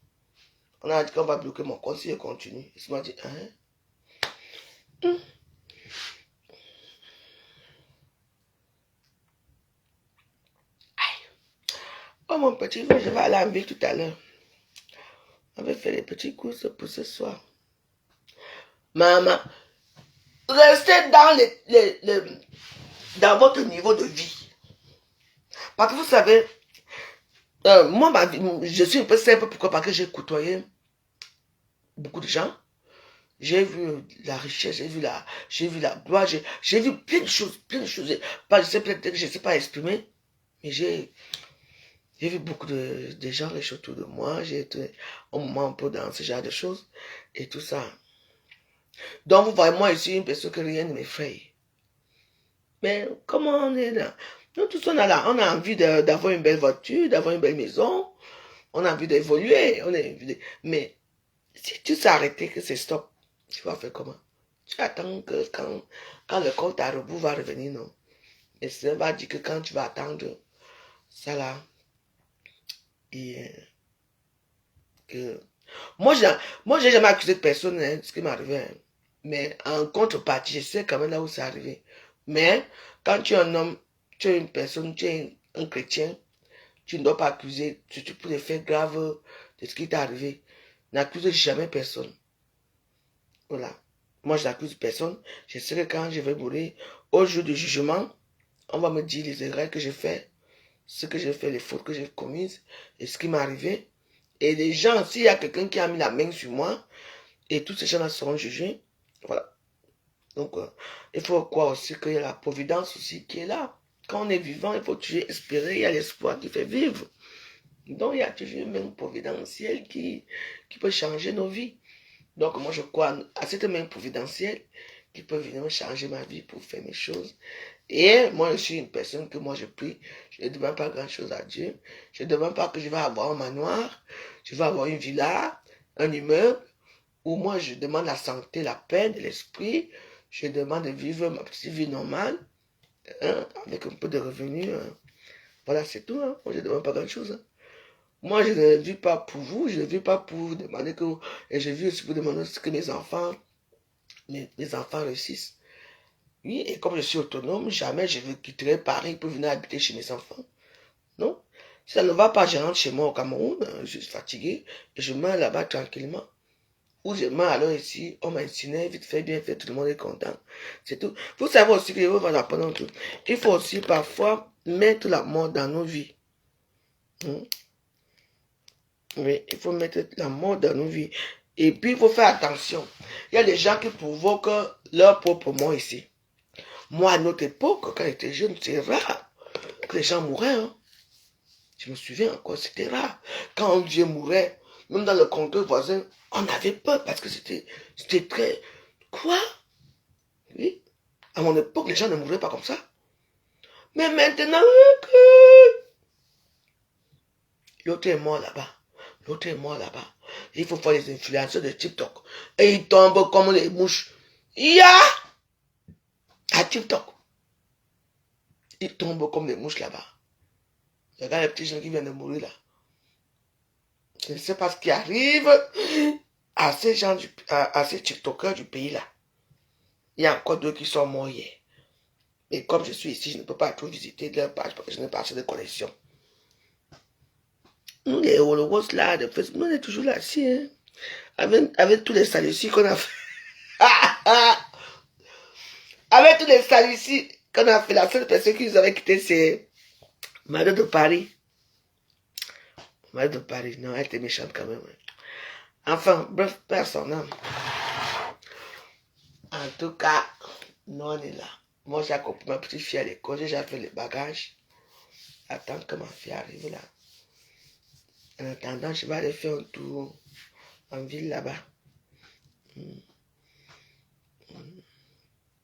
On a dit qu'on va bloquer mon compte si je continue. Il m'a dit, hein? Oh mon petit, je vais aller en ville tout à l'heure. On va faire les petites courses pour ce soir. Maman, restez dans votre niveau de vie. Parce que vous savez, moi, ma vie, je suis un peu simple. Pourquoi? Parce que j'ai côtoyé beaucoup de gens. J'ai vu la richesse, j'ai vu la gloire, j'ai vu plein de choses. Pas, je sais peut-être que je ne sais pas exprimer, mais j'ai vu beaucoup de gens riches autour de moi. J'ai été au moment un peu dans ce genre de choses et tout ça. Donc, vous voyez, moi, je suis une personne que rien ne m'effraie. Mais comment on est là? Nous tous, on a envie d'avoir une belle voiture, d'avoir une belle maison. On a envie d'évoluer. Mais si tu sais arrêter que c'est stop, tu vas faire comment? Tu attends que quand le compte à rebours va revenir, non? Et ça va dire que quand tu vas attendre ça là, et que... Moi, j'ai jamais accusé de personne, hein, ce qui m'est arrivé. Hein. Mais en contrepartie, je sais quand même là où c'est arrivé. Mais quand tu es un homme, tu es une personne, tu es un chrétien, tu ne dois pas accuser, surtout pour les faits graves de ce qui t'est arrivé. N'accuse jamais personne. Voilà. Moi, je n'accuse personne. Je sais que quand je vais mourir, au jour du jugement, on va me dire les erreurs que j'ai fait, ce que j'ai fait, les fautes que j'ai commises et ce qui m'est arrivé. Et les gens, s'il y a quelqu'un qui a mis la main sur moi, et tous ces gens-là seront jugés. Voilà. Donc, il faut croire aussi qu'il y a la providence aussi qui est là. Quand on est vivant, il faut toujours espérer, il y a l'espoir qui fait vivre. Donc, il y a toujours une main providentielle qui peut changer nos vies. Donc, moi, je crois à cette main providentielle qui peut venir changer ma vie pour faire mes choses. Et moi, je suis une personne que moi, je prie. Je ne demande pas grand-chose à Dieu. Je ne demande pas que je vais avoir un manoir, je vais avoir une villa, un immeuble, où moi, je demande la santé, la paix de l'esprit. Je demande de vivre ma petite vie normale, hein, avec un peu de revenus. Hein. Voilà, c'est tout. Hein. Moi, je ne demande pas grand-chose. Hein. Moi, je ne vis pas pour vous, je ne vis pas pour vous demander que... Et je vis aussi pour demander que mes enfants réussissent. Oui, et comme je suis autonome, jamais je ne quitterai Paris pour venir habiter chez mes enfants. Non. Si ça ne va pas, je rentre chez moi au Cameroun, je suis fatigué, et je meurs là-bas tranquillement. Ou je meurs alors ici, on m'a inciné, vite fait, bien fait, tout le monde est content. C'est tout. Vous savez aussi que je vous vais apprendre un truc. Il faut aussi parfois mettre la mort dans nos vies. Oui, il faut mettre la mort dans nos vies. Et puis, il faut faire attention. Il y a des gens qui provoquent leur propre mort ici. Moi, à notre époque, quand j'étais jeune, c'était rare que les gens mouraient. Hein. Je me souviens encore, c'était rare. Quand un vieux mourait, même dans le contrôle voisin, on avait peur parce que c'était très... Quoi? Oui. À mon époque, les gens ne mouraient pas comme ça. Mais maintenant, l'autre est mort là-bas. L'autre est mort là-bas. Il faut faire les influenceurs de TikTok. Et ils tombent comme les mouches. À TikTok. Ils tombent comme des mouches là-bas. Regarde les petits gens qui viennent de mourir là. Je ne sais pas ce qui arrive à ces gens, à ces TikTokers du pays là. Il y a encore deux qui sont morts hier. Et comme je suis ici, je ne peux pas tout visiter leur page parce que je n'ai pas assez de connexion. Nous, les Hollywood là, de Facebook, nous on est toujours là, si, hein. Avec tous les salicis qu'on a fait. Avec tous les salicis qu'on a fait, la seule personne qui nous avait quitté, c'est Madame de Paris. Madame de Paris, non, elle était méchante quand même. Enfin, bref, personne. En tout cas, nous on est là. Moi, j'ai accompagné ma petite fille à l'école, j'ai déjà fait les bagages. Attends que ma fille arrive là. En attendant, je vais aller faire un tour en ville là-bas.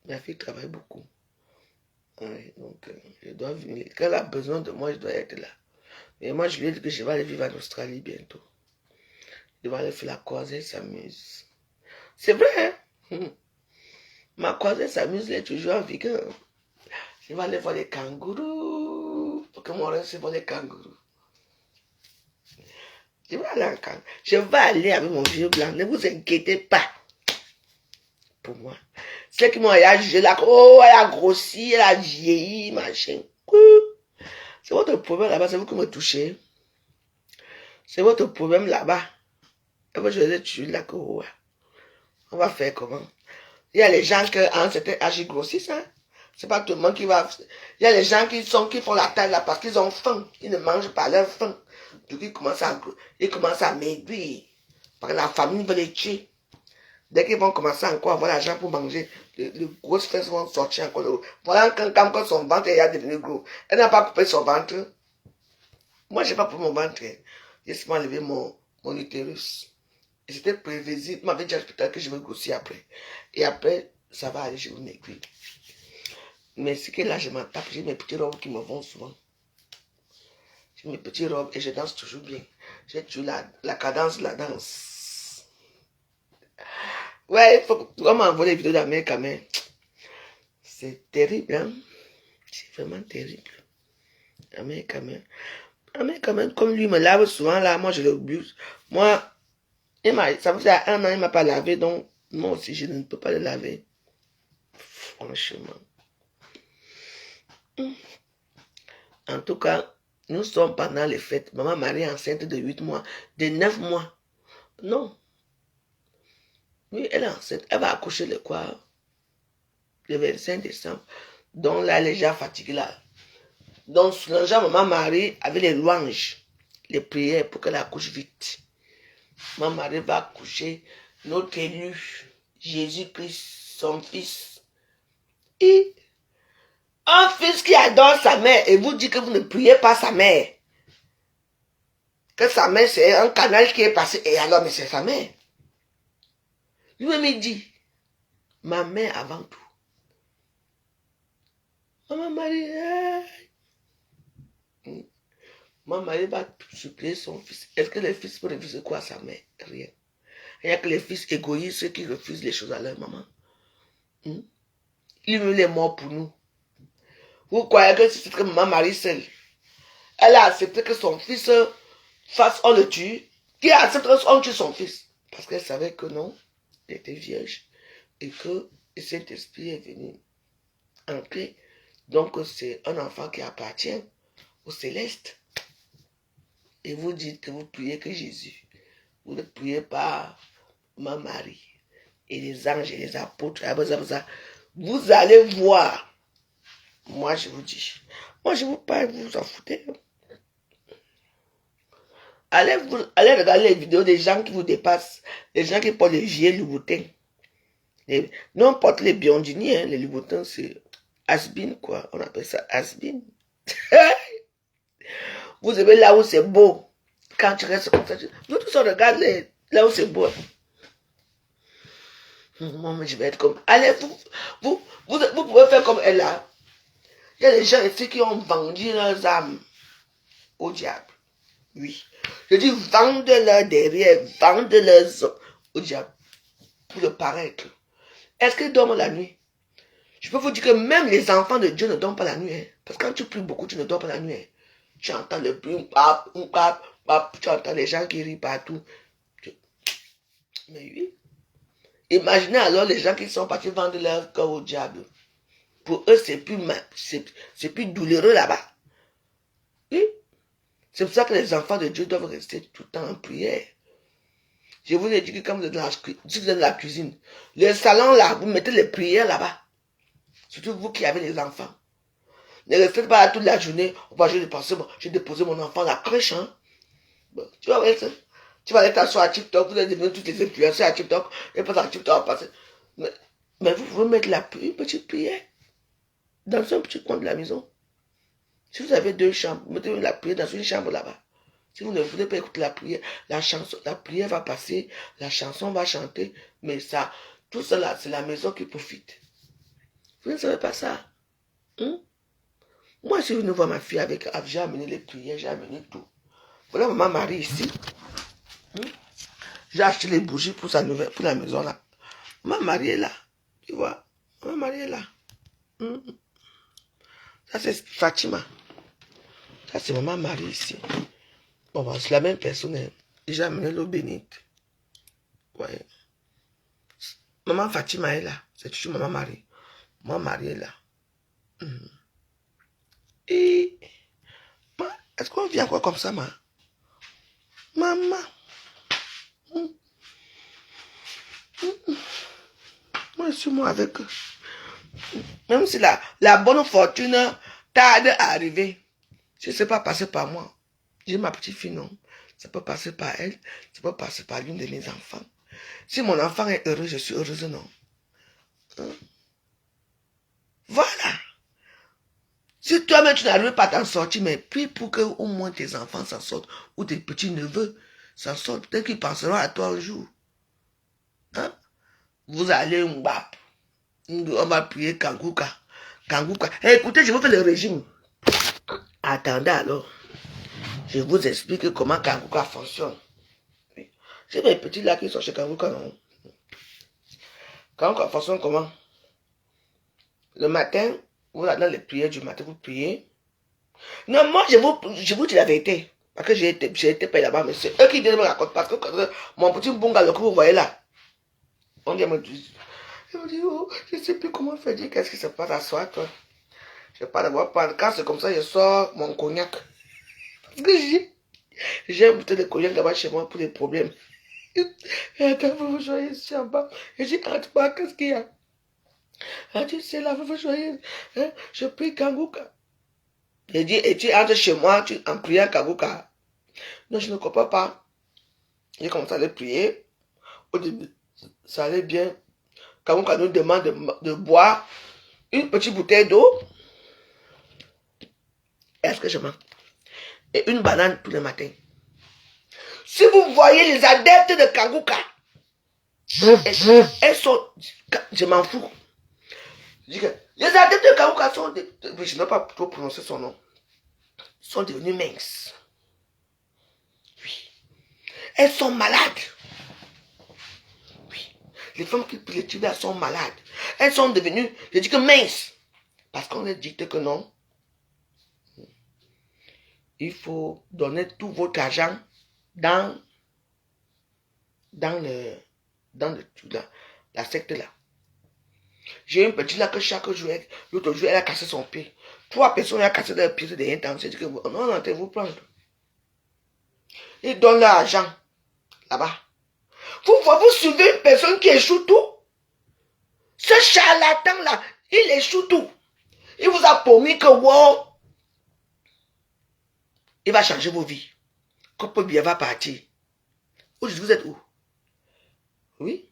Ma fille travaille beaucoup. Ouais, donc, je dois venir. Quand elle a besoin de moi, je dois être là. Mais moi, je lui ai dit que je vais aller vivre en Australie bientôt. Je vais aller faire la croisée, s'amuse. C'est vrai, hein? Ma croisée s'amuse, elle est toujours en vigueur. Je vais aller voir les kangourous. Pour que mon reste voir les kangourous. Je vais aller en kangourou. Je vais aller avec mon vieux blanc. Ne vous inquiétez pas. Pour moi. Ceux qui m'ont jugé là, oh, elle a grossi, elle a vieilli, machin. C'est votre problème là-bas, c'est vous qui me touchez. C'est votre problème là-bas. Et moi, je vais tuer là, on va faire comment? Il y a les gens qui, à un certain âge, ils grossissent, hein. C'est pas tout le monde qui va... Il y a les gens qui font la taille là parce qu'ils ont faim. Ils ne mangent pas leur faim. Du coup, ils commencent à maigrir. Parce que la famille veut les tuer. Dès qu'ils vont commencer encore à avoir l'argent pour manger, les grosses fesses vont sortir encore. Voilà quand son ventre est devenu gros. Elle n'a pas coupé son ventre. Moi, je n'ai pas coupé mon ventre. J'ai seulement levé mon utérus. Et c'était prévisible. Il m'avait dit à l'hôpital que je vais grossir après. Et après, ça va aller, je vais maigrir. Mais c'est que là, je m'en tape. J'ai mes petites robes qui me vont souvent. J'ai mes petites robes et je danse toujours bien. J'ai toujours la cadence de la danse. Ouais, il faut m'envoyer les vidéos d'Amérique quand même. C'est terrible, hein. C'est vraiment terrible. Amérique quand même. Amérique quand même, comme lui me lave souvent là, moi je le buse. Moi, ça fait 1 an, il ne m'a pas lavé, donc moi aussi je ne peux pas le laver. Franchement. En tout cas, nous sommes pendant les fêtes. Maman Marie est enceinte de 8 mois, de 9 mois. Non. Oui, elle est enceinte. Elle va accoucher le quoi? Le 25 décembre. Donc là, elle est déjà fatiguée là. Donc, souvent, maman Marie avait les louanges, les prières pour qu'elle accouche vite. Ma Marie va coucher notre élu, Jésus-Christ, son fils. Et un fils qui adore sa mère et vous dit que vous ne priez pas sa mère. Que sa mère, c'est un canal qui est passé. Et alors, mais c'est sa mère. Lui-même, il dit, ma mère avant tout. Maman Marie, Maman Marie va supplier son fils. Est-ce que les fils peuvent refuser quoi à sa mère? Rien. Il n'y a que les fils égoïstes qui refusent les choses à leur maman. Il est mort pour nous. Vous croyez que c'est que Maman Marie seule, elle a accepté que son fils fasse, on le tue. Qui a accepté qu'on tue son fils? Parce qu'elle savait que non, il était vierge. Et que le Saint-Esprit est venu entrer. Donc c'est un enfant qui appartient au céleste. Et vous dites que vous priez que Jésus. Vous ne priez pas ma Marie. Et les anges et les apôtres. Vous allez voir. Moi je vous dis. Moi je vous parle, vous vous en foutez. Allez regarder les vidéos des gens qui vous dépassent. Les gens qui portent les vieux louboutins. Non, porte les biondini, hein, les louboutins, c'est has-been, quoi. On appelle ça has-been. Vous avez là où c'est beau. Quand tu restes comme ça, nous tous on regarde là où c'est beau. Moi, je vais être comme... Allez, vous pouvez faire comme elle là. Il y a des gens ici qui ont vendu leurs âmes au diable. Oui. Je dis, vendez-leur derrière, vendez-leur au diable. Pour le paraître. Est-ce qu'ils dorment la nuit? Je peux vous dire que même les enfants de Dieu ne dorment pas la nuit. Hein. Parce que quand tu pries beaucoup, tu ne dors pas la nuit. Hein. Tu entends le bruit, tu entends les gens qui rient partout. Mais oui. Imaginez alors les gens qui sont partis vendre leur corps au diable. Pour eux, c'est plus douloureux là-bas. Oui. C'est pour ça que les enfants de Dieu doivent rester tout le temps en prière. Je vous ai dit que quand vous êtes dans la cuisine, le salon là, vous mettez les prières là-bas. Surtout vous qui avez les enfants. Ne restez pas là toute la journée. J'ai déposé mon enfant à la crèche. Hein. Bon, tu vas aller t'asseoir à TikTok. Vous allez devenir toutes les influenceurs à TikTok. Et pas à TikTok. Mais vous pouvez mettre une petite prière dans un petit coin de la maison. Si vous avez 2 chambres, mettez la prière dans une chambre là-bas. Si vous ne voulez pas écouter la prière, la prière va passer, la chanson va chanter, mais ça, tout cela, c'est la maison qui profite. Vous ne savez pas ça? Moi, si vous ne voyez ma fille j'ai amené les prières, j'ai amené tout. Voilà maman Marie ici. J'ai acheté les bougies pour pour la maison là. Maman Marie est là. Tu vois? Maman Marie est là. Ça, c'est Fatima. Ça, c'est maman Marie ici. Bon, c'est la même personne. J'ai amené l'eau bénite. Ouais. Maman Fatima est là. C'est toujours maman Marie. Maman Marie est là. Et... Est-ce qu'on vient quoi comme ça, maman? Moi, je suis moi avec eux. Même si la bonne fortune tarde à arriver, je ne sais pas passer par moi. J'ai ma petite fille, non. Ça peut passer par elle, ça peut passer par l'une de mes enfants. Si mon enfant est heureux, je suis heureuse, non. Voilà. Si toi-même tu n'arrives pas à t'en sortir, mais puis pour que au moins tes enfants s'en sortent, ou tes petits-neveux s'en sortent, peut-être qu'ils penseront à toi un jour. Hein? Vous allez on va prier Kanguka. Hey, écoutez, je vous fais le régime. Attendez alors. Je vous explique comment Kanguka fonctionne. J'ai mes petits là qui sont chez Kanguka, non? Kanguka fonctionne comment? Le matin, vous allez dans les prières du matin, vous priez. Non, moi, je vous dis la vérité. Parce que j'ai été payé là-bas, mais c'est eux qui me racontent. Parce que mon petit bungalow que vous voyez là, on vient me dire, je me dis, oh, je ne sais plus comment faire, dire qu'est-ce qui se passe à soi, toi. Je ne sais pas d'abord parler. Quand c'est comme ça, je sors mon cognac. Parce que j'ai un bouteille de cognac là-bas chez moi pour les problèmes. Et quand vous voyez ici en bas, je dis, rentre pas, qu'est-ce qu'il y a? Elle dit, c'est la veuve joyeuse. Hein? Je prie Kanguka. Elle dit, et tu entres chez moi en priant Kanguka. Non, je ne comprends pas. J'ai commencé à aller prier. Au début, ça allait bien. Kamuka nous demande de boire une petite bouteille d'eau. Est-ce que je mens? Et une banane tous les matins. Si vous voyez les adeptes de Kaguka, elles sont... Je m'en fous. Les adeptes de Kaguka sont... Je ne vais pas trop prononcer son nom. Sont devenus minces. Oui. Elles sont malades. Oui. Les femmes qui prient les tibia sont malades. Elles sont devenues, je dis que minces. Parce qu'on leur dit que non. Il faut donner tout votre argent dans la secte là. J'ai une petite là que chaque jour, l'autre jour, elle a cassé son pied. 3 personnes ont cassé leur pied de rien temps. C'est que non, non, vous prendre. Ils donnent leur argent là-bas. Vous suivez une personne qui échoue tout. Ce charlatan là, il échoue tout. Il vous a promis que wow, il va changer vos vies. Quand bien va partir. Aujourd'hui, vous êtes où? Oui.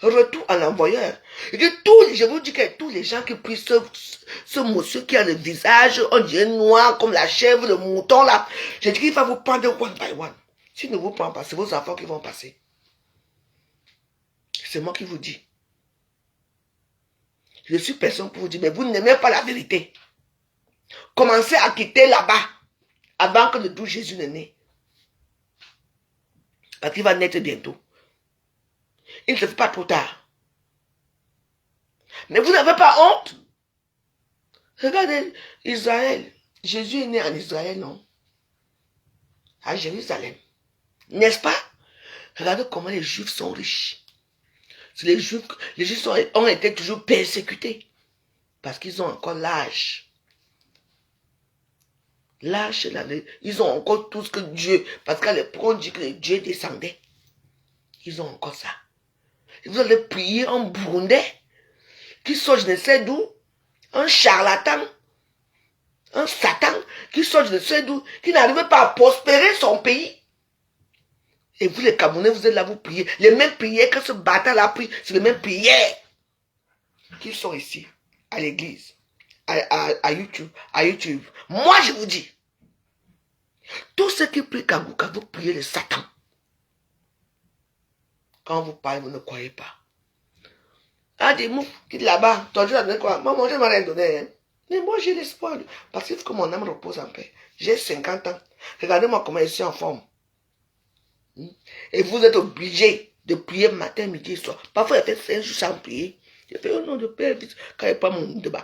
Retour à l'envoyeur. Je vous dis que tous les gens qui prient ce monsieur qui a le visage, on dirait noir comme la chèvre, le mouton là. Je dis qu'il va vous prendre one by one. S'il ne vous prend pas, c'est vos enfants qui vont passer. C'est moi qui vous dis. Je suis personne pour vous dire, mais vous n'aimez pas la vérité. Commencez à quitter là-bas avant que le doux Jésus ne naisse. Parce qu'il va naître bientôt. Il ne se fait pas trop tard. Mais vous n'avez pas honte? Regardez Israël. Jésus est né en Israël, non? À Jérusalem. N'est-ce pas? Regardez comment les Juifs sont riches. Les Juifs ont été toujours persécutés. Parce qu'ils ont encore l'âge. L'âge, ils ont encore tout ce que Dieu... Parce qu'à l'époque, on dit que Dieu descendait. Ils ont encore ça. Et vous allez prier un Burundais qui sort je ne sais d'où, un charlatan, un Satan qui sort je ne sais d'où, qui n'arrive pas à prospérer son pays. Et vous les Camerounais, vous êtes là, vous priez. Les mêmes prières que ce bâtard-là prie, c'est les mêmes prières qui sont ici, à l'église, à YouTube. Moi, je vous dis, tous ceux qui prient Kaguka, vous priez le Satan. Quand vous parlez, vous ne croyez pas. Ah, des mots, quitte là-bas, toi, tu as donné quoi? Maman, je ne m'en ai donné. Hein? Mais moi, j'ai l'espoir. Parce qu'il faut que mon âme repose en paix. J'ai 50 ans. Regardez-moi comment je suis en forme. Et vous êtes obligé de prier matin, midi et soir. Parfois, il fait 5 jours sans prier. Je fais au nom de Père, quand il prend mon débat.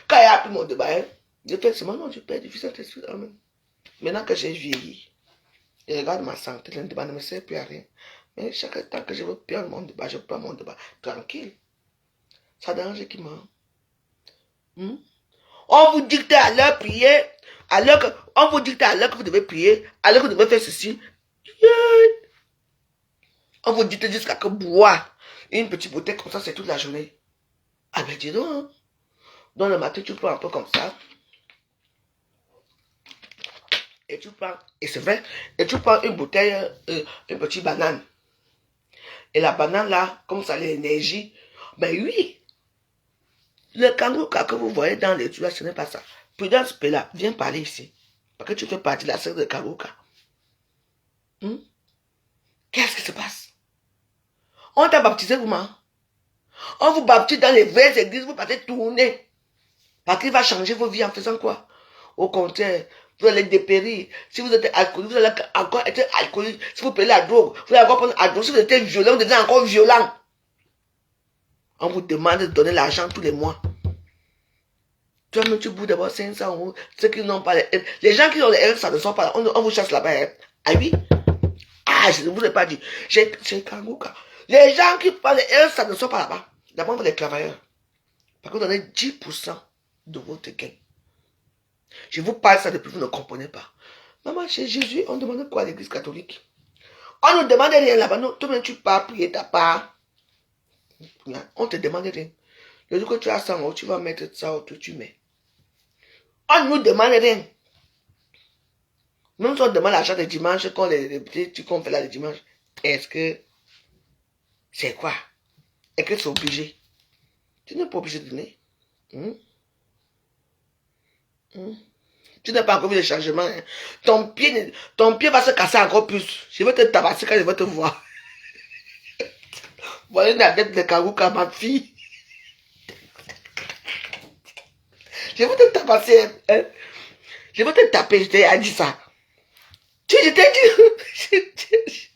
Quand il a pris mon débat, hein, je fais c'est mon nom du Père, du Fils et du Esprit. Amen. Maintenant que j'ai vieilli, je regarde ma santé, le débat ne me sert plus à rien. Mais chaque temps que je veux prendre mon débat, je prends mon débat. Tranquille. Ça dérange qui m'a. On vous dicte à l'heure prier, on vous dicte à l'heure que vous devez prier, à l'heure que vous devez faire ceci. On vous dit jusqu'à que boire une petite bouteille comme ça, c'est toute la journée. Ah ben dis donc. Hein. Dans le matin, tu prends un peu comme ça. Et tu prends, et c'est vrai, et tu prends une bouteille, une petite banane. Et la banane là, comme ça, l'énergie, ben oui. Le kangourou que vous voyez dans les tuyaux, ce n'est pas ça. Prudence Pella, viens parler ici. Parce que tu fais partie de la secte de kangourou. Qu'est-ce qui se passe? On t'a baptisé comment? On vous baptise dans les vraies églises, vous partez tourner. Parce qu'il va changer vos vies en faisant quoi? Au contraire, vous allez dépérir. Si vous êtes alcoolique, vous allez encore être alcoolique. Si vous prenez la drogue, vous allez encore prendre la drogue. Si vous êtes violent, vous devenez encore violent. On vous demande de donner l'argent tous les mois. Toi-même, tu bouges d'abord 500 euros. Ceux qui n'ont pas les gens qui ont les ailes, ça ne sont pas là. On vous chasse là-bas. Hein. Ah oui? Ah, je ne vous ai pas dit. C'est Kanguka. Les gens qui parlent les ailes, ça ne sont pas là-bas. D'abord, vous les travailleurs. Parce que vous donnez 10% de votre gain. Je vous parle ça depuis, vous ne comprenez pas. Maman, chez Jésus, on demande quoi à l'église catholique? On ne demande rien là-bas. Non, toi-même, tu pars prier ta part. On te demande rien. Le jour que tu as 100 euros, tu vas mettre ça où tu mets. On ne nous demande rien. Même si on demande l'argent de dimanche, quand les petits trucs qu'on fait là le dimanche, Est-ce que c'est quoi? Est-ce que c'est obligé? Tu n'es pas obligé de donner. Tu n'as pas encore vu le changement. Hein? Ton pied va se casser encore plus. Je vais te tabasser quand je vais te voir. Voilà la tête de Kangouka, ma fille. Je vais te tabasser. Hein? Je vais te taper, je t'ai dit ça. Je t'ai dit.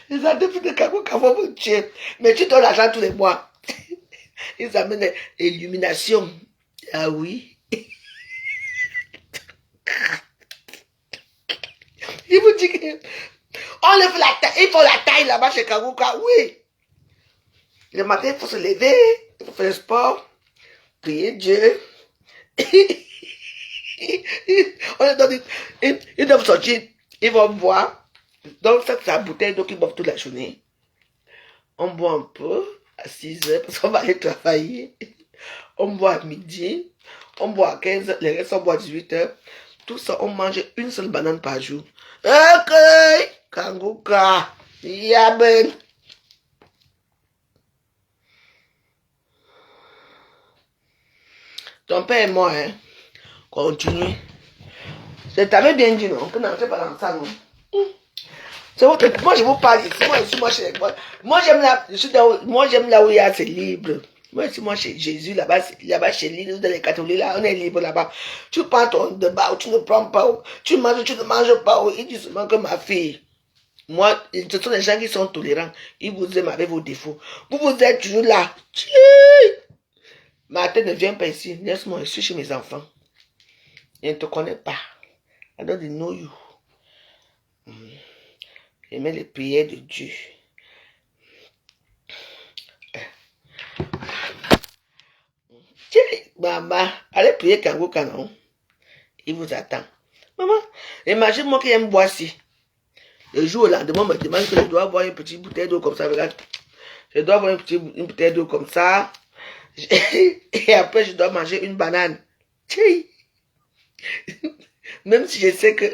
Les adeptes de Kangouka vont me tuer. Mais tu donnes l'argent tous les mois. Ils amènent l'illumination. Ah oui. Je vous dis que on lève la taille, il faut la taille là-bas chez Kangouka, oui. Le matin, il faut se lever, il faut faire le sport, prier Dieu. On leur donne, ils doivent sortir, ils vont boire. Donc, ça, c'est la bouteille, donc ils boivent toute la journée. On boit un peu à 6 heures parce qu'on va aller travailler. On boit à midi, on boit à 15 heures, les restes on boit à 18 heures. Tout ça, on mange une seule banane par jour. Ok, Kangouka, yaben. Ton père et moi, hein, continue. Je t'avais bien dit, non, que n'entrez pas dans ça, non. C'est votre... Moi, je vous parle ici, moi, j'aime là où il y a, c'est libre. Moi, chez Jésus, là-bas, chez lui, dans les catholiques, là, on est libre là-bas. Tu prends ton débat, tu ne prends pas, tu manges, tu ne manges pas. Il dit seulement que ma fille. Moi, ce sont des gens qui sont tolérants. Ils vous aiment avec vos défauts. Vous êtes toujours là. Ma tête ne vient pas ici. Laisse-moi, je suis chez mes enfants. Je ne te connais pas. I don't know you. J'aimais les prières de Dieu. Maman, allez prier Kangouka, non? Il vous attend. Maman, imagine-moi qu'il y a une boissie. Le jour au lendemain, on me demande que je dois avoir une petite bouteille d'eau comme ça. Regarde. Je dois avoir une bouteille d'eau comme ça. Et après, je dois manger une banane. Même si je sais que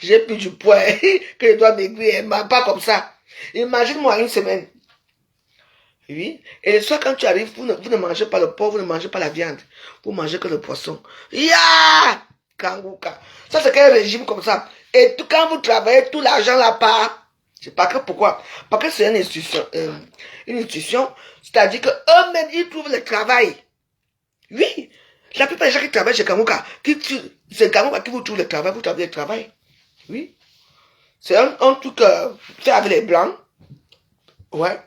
j'ai plus du poids, que je dois maigrir, mais pas comme ça. Imagine-moi une semaine. Oui. Et le soir, quand tu arrives, vous ne mangez pas le porc, vous ne mangez pas la viande. Vous mangez que le poisson. Ya! Kangouka. Ça, c'est quel régime comme ça? Et tout, quand vous travaillez, tout l'argent là-bas. C'est pas que pourquoi? Parce que c'est une institution, c'est-à-dire qu'eux-mêmes, ils trouvent le travail. Oui. La plupart des gens qui travaillent chez Kangouka, c'est Kangouka qui vous trouve le travail, vous travaillez le travail. Oui. C'est un truc fait avec les blancs. Ouais.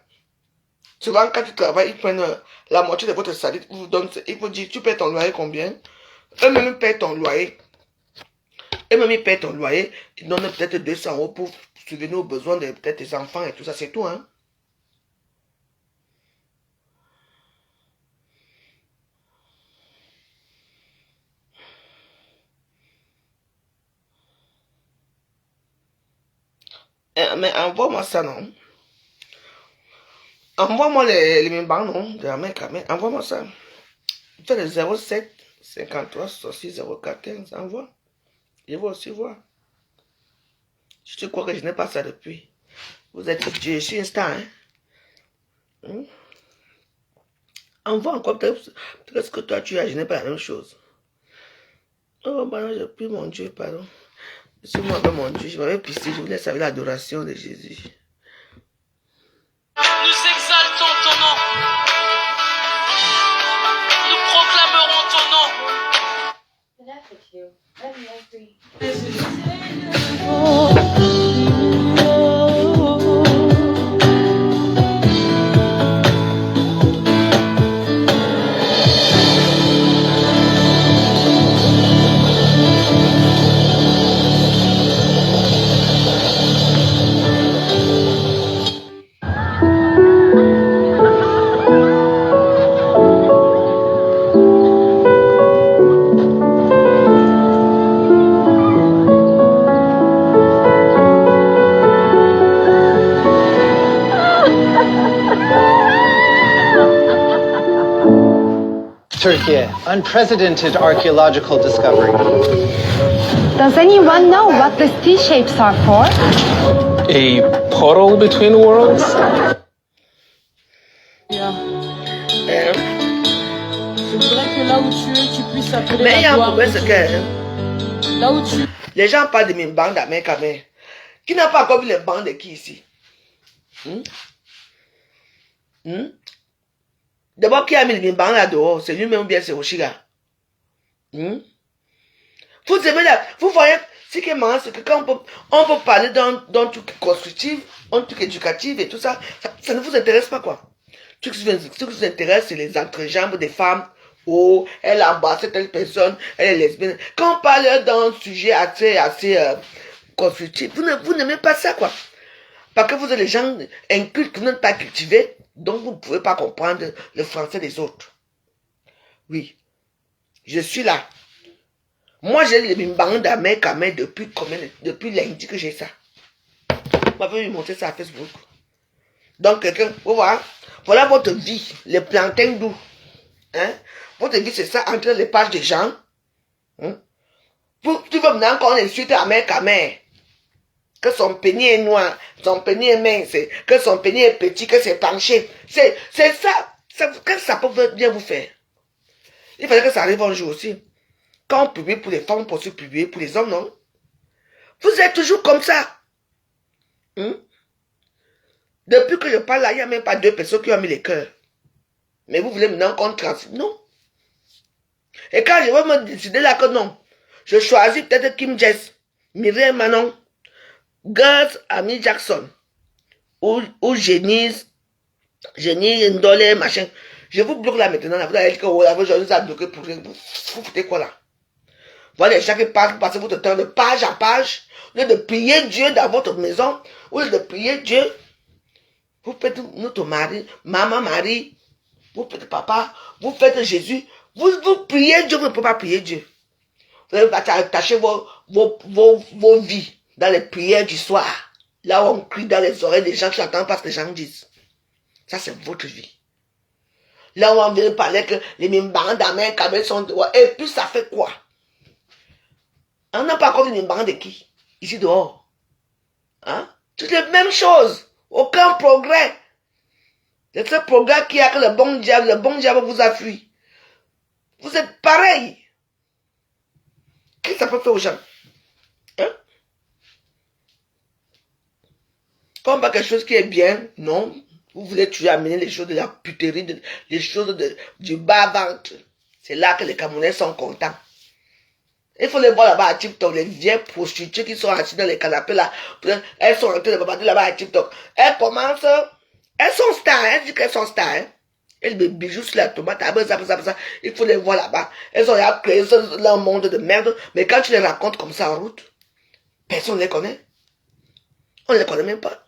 Souvent, quand tu travailles, ils prennent la moitié de votre salaire, ils vous donnent, ils vous disent, tu paies ton loyer combien? Eux-mêmes payent ton loyer. Eux-mêmes ils payent ton loyer, ils donnent peut-être 200 € pour subvenir aux besoins de peut-être tes enfants et tout ça, c'est tout, hein. Mais envoie-moi ça, non? Envoie-moi les membres, non? De la main, envoie-moi ça. Tu as le 07 53 66 04 15. Envoie. Je vais aussi voir. Si tu crois que je n'ai pas ça depuis. Vous êtes Dieu, je suis un star, hein? Envoie encore peut-être ce que toi tu as, je n'ai pas la même chose. Oh, bah non, je prie mon Dieu, pardon. Je suis moi avec mon Dieu, je m'avais pissé, je voulais savoir l'adoration de Jésus. Nous exaltons ton nom. Nous proclamerons ton nom. Enough with you. Let me agree. Turkey, unprecedented archaeological discovery. Does anyone know what these T-shapes are for? A portal between worlds? Yeah. Hein? Je voudrais que là où tu es, tu puisses appeler Mais il y a la un gloire problème, de c'est Dieu. que Là où tu les gens parlent de mes bandes à mec à mec. Qui n'a pas encore vu les bandes de qui ici? D'abord, qui a mis les bandes là dehors? C'est lui-même ou bien c'est Oshiga? Vous aimez là, vous voyez, ce qui est marrant, c'est que quand on peut parler d'un truc constructif, un truc éducatif et tout ça, ça ne vous intéresse pas quoi. Ce qui vous intéresse, c'est les entrejambes des femmes. Oh, elle a embrassé telle personne, elle est lesbienne. Quand on parle d'un sujet assez constructif, vous n'aimez pas ça quoi. Parce que vous êtes les gens incultes, vous n'êtes pas cultivés, donc vous ne pouvez pas comprendre le français des autres. Oui, je suis là. Moi, j'ai les bandes à mec depuis lundi que j'ai ça. Vous m'avez montré ça à Facebook. Donc, quelqu'un, vous voyez, voilà votre vie, les plantains doux. Hein? Votre vie, c'est ça, entre les pages des gens. Hein? Tu veux maintenant qu'on insulte à mec à mère. Que son pénis est noir, son pénis est mince, que son pénis est petit, que c'est penché. C'est ça. Qu'est-ce que ça peut bien vous faire? Il fallait que ça arrive un jour aussi. Quand on publie pour les femmes, on peut se publier pour les hommes, non? Vous êtes toujours comme ça. Depuis que je parle là, il n'y a même pas 2 personnes qui ont mis les cœurs. Mais vous voulez maintenant qu'on transite? Non. Et quand je vais me décider là que non, je choisis peut-être Kim Jess, Mireille Manon, Girls Amy Jackson, ou Génise Ndole, machin. Je vous bloque là maintenant. Vous allez dire que je vous ai bloqué pour rien. Vous foutez quoi là? Voilà les gens qui passent votre temps de page à page. Au lieu de prier Dieu dans votre maison, au lieu de prier Dieu, vous faites notre mari, maman Marie, vous faites papa, vous faites Jésus. Vous priez Dieu, vous ne pouvez pas prier Dieu. Vous allez attacher vos vies dans les prières du soir. Là où on crie dans les oreilles des gens qui entendent pas ce que les gens disent. Ça, c'est votre vie. Là où on vient parler que les mimbans d'Amérique sont dehors. Et puis ça fait quoi? On n'a pas encore vu les mimbans de qui? Ici dehors. Hein? Toutes les mêmes choses. Aucun progrès. C'est ce progrès qui a que le bon diable vous a fui. Vous êtes pareil. Qu'est-ce que ça peut faire aux gens? Hein? Comme pas quelque chose qui est bien, non. Vous voulez toujours amener les choses de la puterie, les choses du bas-ventre. C'est là que les Camerounais sont contents. Il faut les voir là-bas à TikTok, les vieilles prostituées qui sont assises dans les canapés là. Elles sont rentrées là-bas à TikTok. Elles commencent, elles sont stars, elles disent qu'elles sont stars. Hein. Elles me bijoux sur la tomate, ça. Il faut les voir là-bas. Elles ont créé leur monde de merde. Mais quand tu les racontes comme ça en route, personne ne les connaît. On ne les connaît même pas.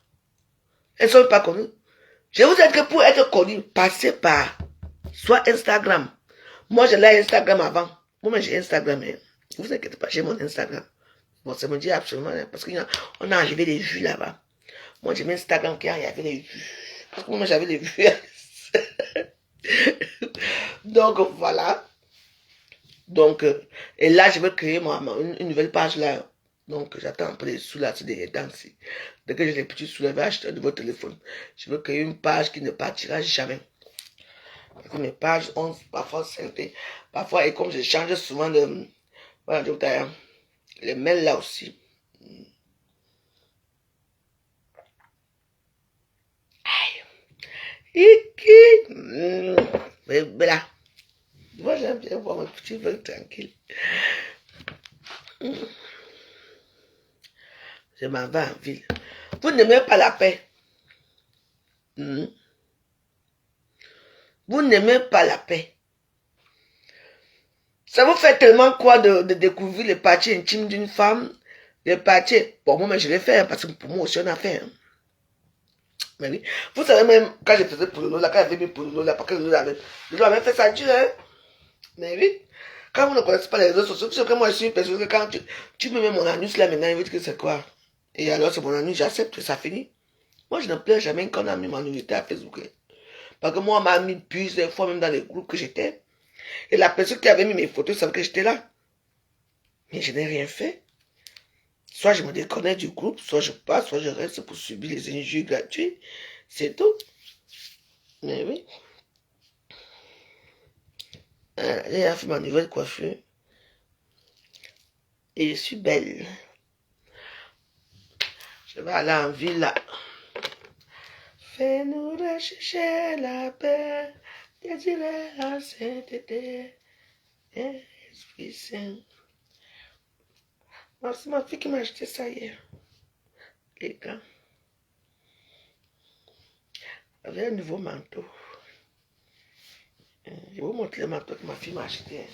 Elles ne sont pas connues. Je vous ai dit que pour être connu, passez par soit Instagram. Moi, j'ai l'Instagram avant. Moi, j'ai Instagram. Ne vous inquiétez pas, j'ai mon Instagram. Bon, ça me dit absolument rien. Parce qu'on a enlevé les vues là-bas. Moi, j'ai mis Instagram qui a enlevé les vues. Parce que moi, j'avais les vues. Donc, voilà. Donc, et là, je vais créer une nouvelle page là. Donc, j'attends un peu les sous là, c'est des dents. Dès que j'ai les petits sous, je vais acheter un nouveau téléphone. Je veux créer une page qui ne partira jamais. Parce que mes pages ont parfois synthé. Parfois, et comme je change souvent de... Voilà, je vous dis, les mails là aussi. Aïe. Iki. Mais là. Moi, j'aime bien voir mon petit vin tranquille. Je m'en vais en ville. Vous n'aimez pas la paix. Vous n'aimez pas la paix. Ça vous fait tellement quoi de découvrir les parties intimes d'une femme? Les parties... Bon, moi, je l'ai fait, parce que pour moi aussi, on a fait. Hein. Mais oui. Vous savez même, quand je faisais pour Lolo, là, quand j'avais mis pour Lolo, là, parce que Lolo avait fait ça dur, hein. Mais oui. Quand vous ne connaissez pas les réseaux sociaux, c'est que moi, je suis une personne que quand tu me mets mon anus là, maintenant, il veut dire que c'est quoi? Et alors, c'est mon anus, j'accepte que ça finit. Moi, je ne pleure jamais quand on a mis mon nudité à Facebook. Parce que moi, on m'a mis plusieurs fois, même dans les groupes que j'étais. Et la personne qui avait mis mes photos savait que j'étais là. Mais je n'ai rien fait. Soit je me déconnecte du groupe, soit je passe, soit je reste pour subir les injures gratuites. C'est tout. Mais oui. J'ai fait ma nouvelle coiffure. Et je suis belle. Je vais aller en ville. Fais-nous rechercher la paix. Désirer la sainteté. Esprit Saint. C'est ma fille qui m'a acheté ça hier. Les gars. J'avais un nouveau manteau. Je vais vous montrer le manteau que ma fille m'a acheté.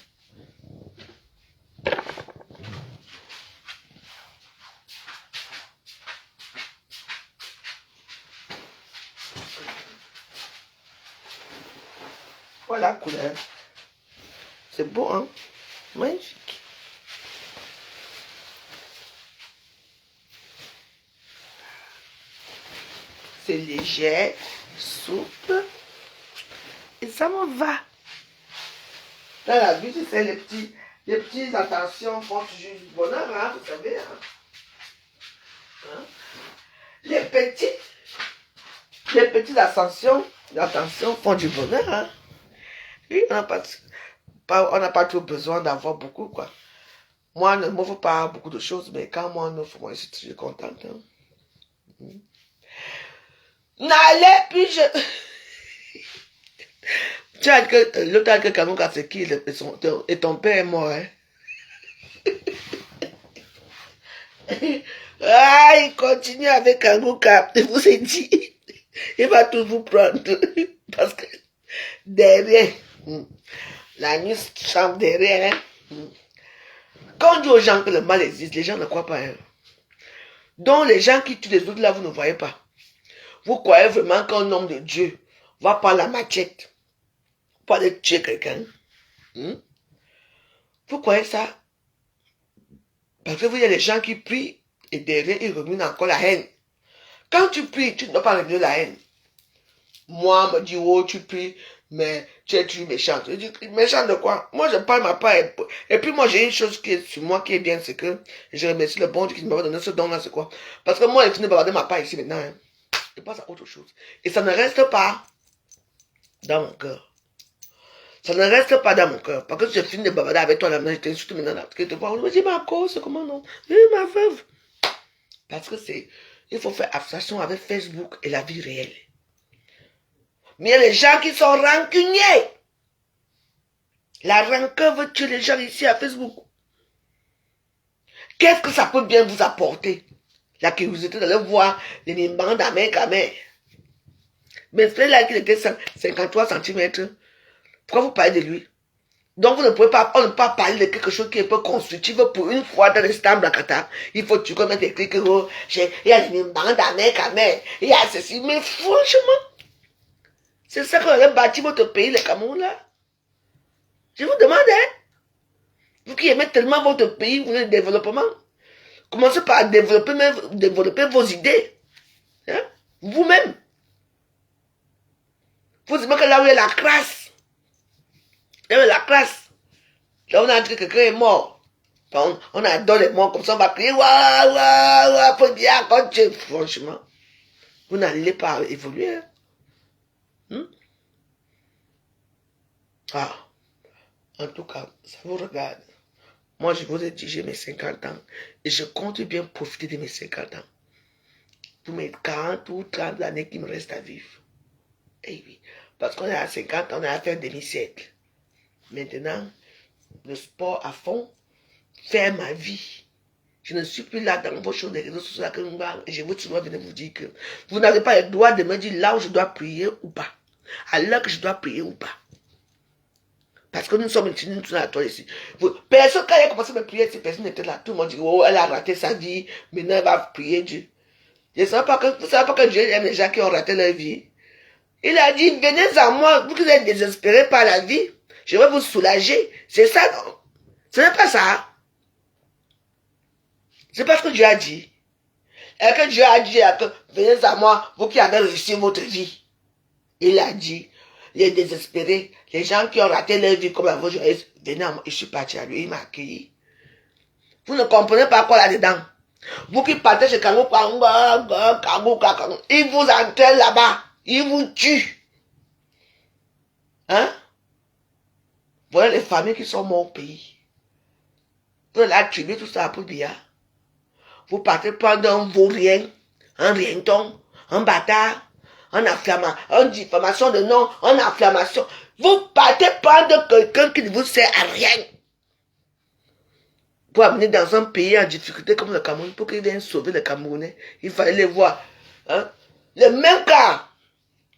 Voilà la couleur. C'est beau, hein? Magnifique. C'est léger, souple. Et ça me va. Dans la vie, tu sais, les petites attentions font toujours du bonheur, hein, vous savez. Hein? Les petites attentions font du bonheur. Hein? Oui, on n'a pas trop besoin d'avoir beaucoup, quoi. Moi, ne m'offre pas beaucoup de choses, mais quand moi, on offre, moi, je suis toujours contente. Hein? N'allez plus, Tu as que l'autre que Kanouka, c'est qui et ton père est mort, hein? Ah, il continue avec Kanouka. Je vous ai dit, il va tout vous prendre. Parce que derrière, la nuit chante derrière. Hein? Quand on dit aux gens que le mal existe, les gens ne croient pas. Hein? Donc les gens qui tuent les autres là, vous ne voyez pas. Vous croyez vraiment qu'un homme de Dieu va prendre la machette pour aller tuer quelqu'un? Vous croyez ça? Parce que vous avez des gens qui prient et derrière ils remuent encore la haine. Quand tu pries, tu ne dois pas remuer la haine. Moi, on me dit, oh, tu pries, mais tu es méchante. Je dis, méchante de quoi? Moi, je parle ma part. Et puis moi, j'ai une chose qui est sur moi qui est bien, c'est que je remercie le bon Dieu qui m'a donné ce don-là, c'est quoi? Parce que moi, il finit de bavarder ma part ici maintenant. Hein. Je passe à autre chose. Et ça ne reste pas dans mon cœur. Ça ne reste pas dans mon cœur. Parce que je finis de bavarder avec toi, là, je t'insulte maintenant. Parce que tu vois, je me dis, ma cause, comment non? Ma veuve. Parce que il faut faire abstraction avec Facebook et la vie réelle. Mais il y a les gens qui sont rancuniers. La rancœur veut tuer les gens ici à Facebook. Qu'est-ce que ça peut bien vous apporter? La curiosité d'aller voir les nimbans d'Amérique à mer. Mais celui-là qui était 53 cm, pourquoi vous parlez de lui? Donc vous ne pouvez pas, on ne peut pas parler de quelque chose qui est un peu constructif pour une fois dans l'Istanbul Blacata. Il faut que tu commences à écrire que il y a les nimbans d'Amérique à mer. Il y a ceci. Mais franchement, c'est ça qu'on a bâti votre pays, le Cameroun, là. Je vous demande, hein. Vous qui aimez tellement votre pays, vous voulez le développement. Commencez par développer vos idées. Hein? Vous-même. Vous dites que là où il y a la classe. Là où il y a la classe. Là où on a dit que quelqu'un est mort. On adore les morts comme ça, on va crier, waouh, waouh, waouh, pour dire, quand tu... Franchement, vous n'allez pas évoluer, hein. Ah, en tout cas, ça vous regarde. Moi, je vous ai dit, j'ai mes 50 ans et je compte bien profiter de mes 50 ans. Pour mes 40 ou 30 années qui me restent à vivre. Eh oui, parce qu'on est à 50 ans, on est à faire demi-siècle. Maintenant, le sport à fond, faire ma vie. Je ne suis plus là dans vos choses des réseaux sociaux et je veux toujours venir vous dire que vous n'avez pas le droit de me dire là où je dois prier ou pas. À l'heure que je dois prier ou pas. Parce que nous sommes unis à toi ici. Personne, quand il a commencé à me prier, personne n'était là. Tout le monde dit, oh, elle a raté sa vie, maintenant elle va prier Dieu. Je ne savais pas que Dieu aime les gens qui ont raté leur vie. Il a dit, venez à moi, vous qui êtes désespérés par la vie, je vais vous soulager. C'est ça, non? Ce n'est pas ça. C'est pas ce que Dieu a dit. Et que Dieu a dit, venez à moi, vous qui avez réussi votre vie. Il a dit, les désespérés, les gens qui ont raté leur vie comme la vôtre, venez à moi. Je suis parti à lui, il m'a accueilli. Vous ne comprenez pas quoi là-dedans. Vous qui partez chez Kangou, ils vous entraînent là-bas. Ils vous tuent. Hein? Voilà les familles qui sont mortes au pays. Vous allez attribuer tout ça pour bien. Vous partez prendre un vaurien, un rienton, un bâtard, une diffamation de nom, une inflammation. Vous partez prendre quelqu'un qui ne vous sert à rien. Pour amener dans un pays en difficulté comme le Cameroun, pour qu'ils viennent sauver les Camerounais, il fallait les voir. Hein? Le même cas.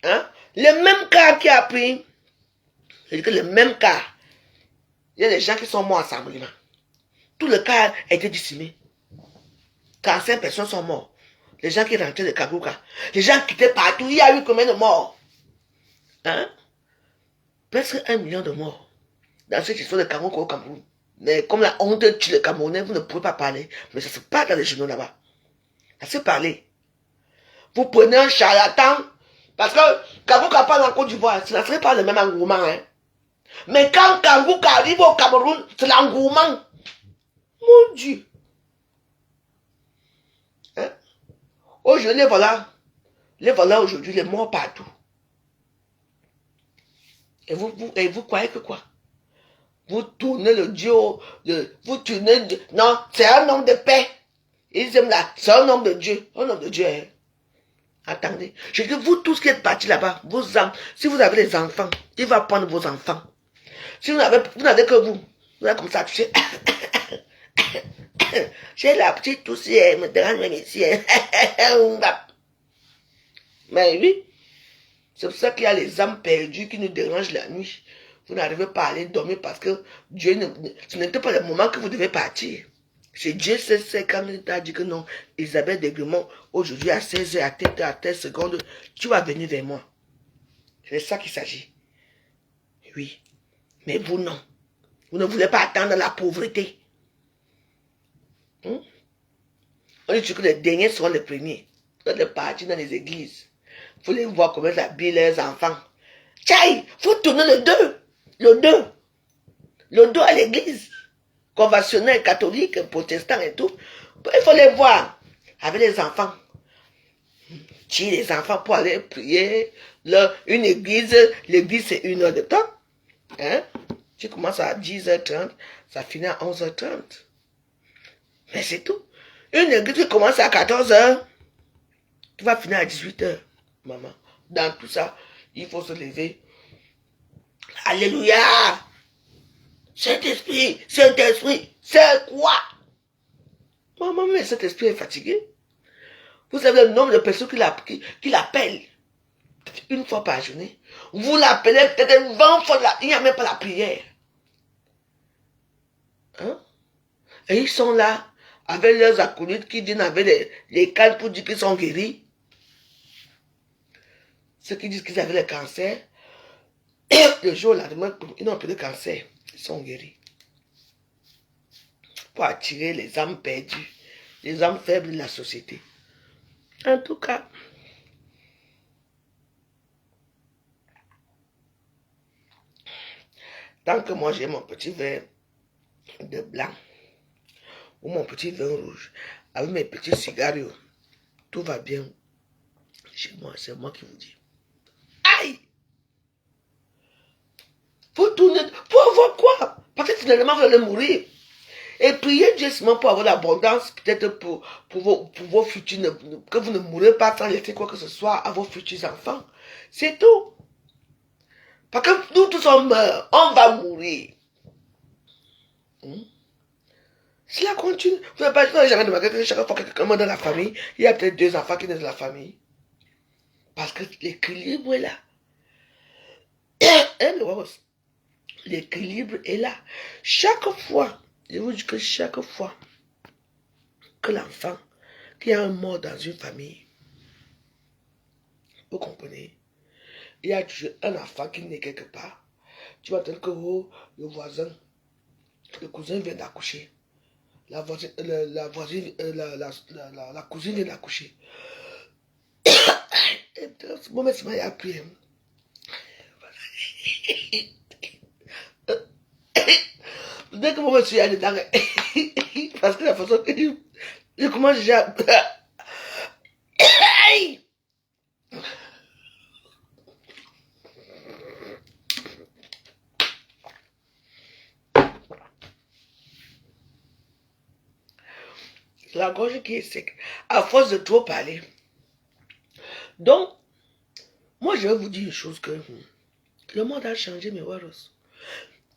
Hein? Le même cas qui a pris. C'est-à-dire que le même cas. Il y a des gens qui sont morts ensemble. Tout le cas a été décimé. 45 personnes sont mortes. Les gens qui rentraient de Kagouka. Les gens qui étaient partout. Il y a eu combien de morts? Hein? Presque 1 million de morts. Dans cette histoire de Kagouka au Cameroun. Mais comme la honte tue les Camerounais, vous ne pouvez pas parler. Mais ça se passe dans les journaux là-bas. Ça se parler. Vous prenez un charlatan. Parce que Kagouka parle en Côte d'Ivoire. Ce ne serait pas le même engouement. Hein? Mais quand Kagouka arrive au Cameroun, c'est l'engouement. Mon Dieu. Hein? Aujourd'hui, les voilà aujourd'hui, les morts partout. Et vous croyez que quoi? Vous tournez le Dieu, vous tournez Dieu. Non, c'est un homme de paix. Ils aiment là, c'est un homme de Dieu. Un homme de Dieu. Hein? Attendez, je dis, vous tous qui êtes partis là-bas, si vous avez des enfants, il va prendre vos enfants. Si vous n'avez que vous allez comme ça toucher. J'ai la petite aussi, elle me dérange même ici. Mais oui, c'est pour ça qu'il y a les âmes perdues qui nous dérangent la nuit. Vous n'arrivez pas à aller dormir parce que Dieu ce n'était pas le moment que vous devez partir. C'est Dieu, c'est quand il t'a dit que non, Isabelle Degremont, aujourd'hui à 16h, à telle seconde, tu vas venir vers moi. C'est ça qu'il s'agit. Oui. Mais vous, non. Vous ne voulez pas attendre la pauvreté. On dit que les derniers seront les premiers. Vous êtes partis dans les églises. Vous voulez voir comment ils habillent leurs enfants. Tchaï, vous tournez le dos. Le dos à l'église. Conventionnel, catholique, protestant et tout. Il faut les voir. Avec les enfants. Tuer les enfants pour aller prier. Une église, l'église c'est 1 heure de temps. Hein? Tu commences à 10h30, ça finit à 11h30. Mais c'est tout. Une église qui commence à 14h, tu vas finir à 18h, maman. Dans tout ça, il faut se lever. Alléluia! Saint-Esprit, c'est quoi? Maman, mais cet esprit est fatigué. Vous savez le nombre de personnes qui l'appellent une fois par journée. Vous l'appelez peut-être 20 fois, il n'y a même pas la prière. Hein? Et ils sont là, avec leurs acolytes qui dînent avec les cannes pour dire qu'ils sont guéris. Ceux qui disent qu'ils avaient le cancer, le jour là, ils n'ont plus de cancer. Ils sont guéris. Pour attirer les âmes perdues, les âmes faibles de la société. En tout cas, tant que moi j'ai mon petit verre de blanc ou mon petit vin rouge avec mes petits cigares, tout va bien chez moi, c'est moi qui vous dis. Aïe! Vous tournez, pour avoir quoi? Parce que finalement vous allez mourir. Et priez Dieu seulement pour avoir l'abondance, peut-être pour vos futurs, que vous ne mourrez pas sans laisser quoi que ce soit à vos futurs enfants. C'est tout. Parce que nous tous on meurt, on va mourir. Cela continue. Vous n'avez jamais demandé que chaque fois que quelqu'un meurt dans la famille, il y a peut-être 2 enfants qui naissent dans la famille. Parce que l'équilibre est là. L'équilibre est là. Chaque fois, je vous dis que chaque fois que l'enfant, qu'il y a un mort dans une famille, vous comprenez, il y a toujours un enfant qui naît quelque part. Tu vas entendre que le voisin, le cousin vient d'accoucher. La cousine vient d'accoucher. Et dans ce moment, il y a appuyé. Dès que moi je suis allé dans parce que la façon que Je commence déjà... Aïe! La gorge qui est sec, à force de trop parler. Donc, moi je vais vous dire une chose que le monde a changé, mes warros.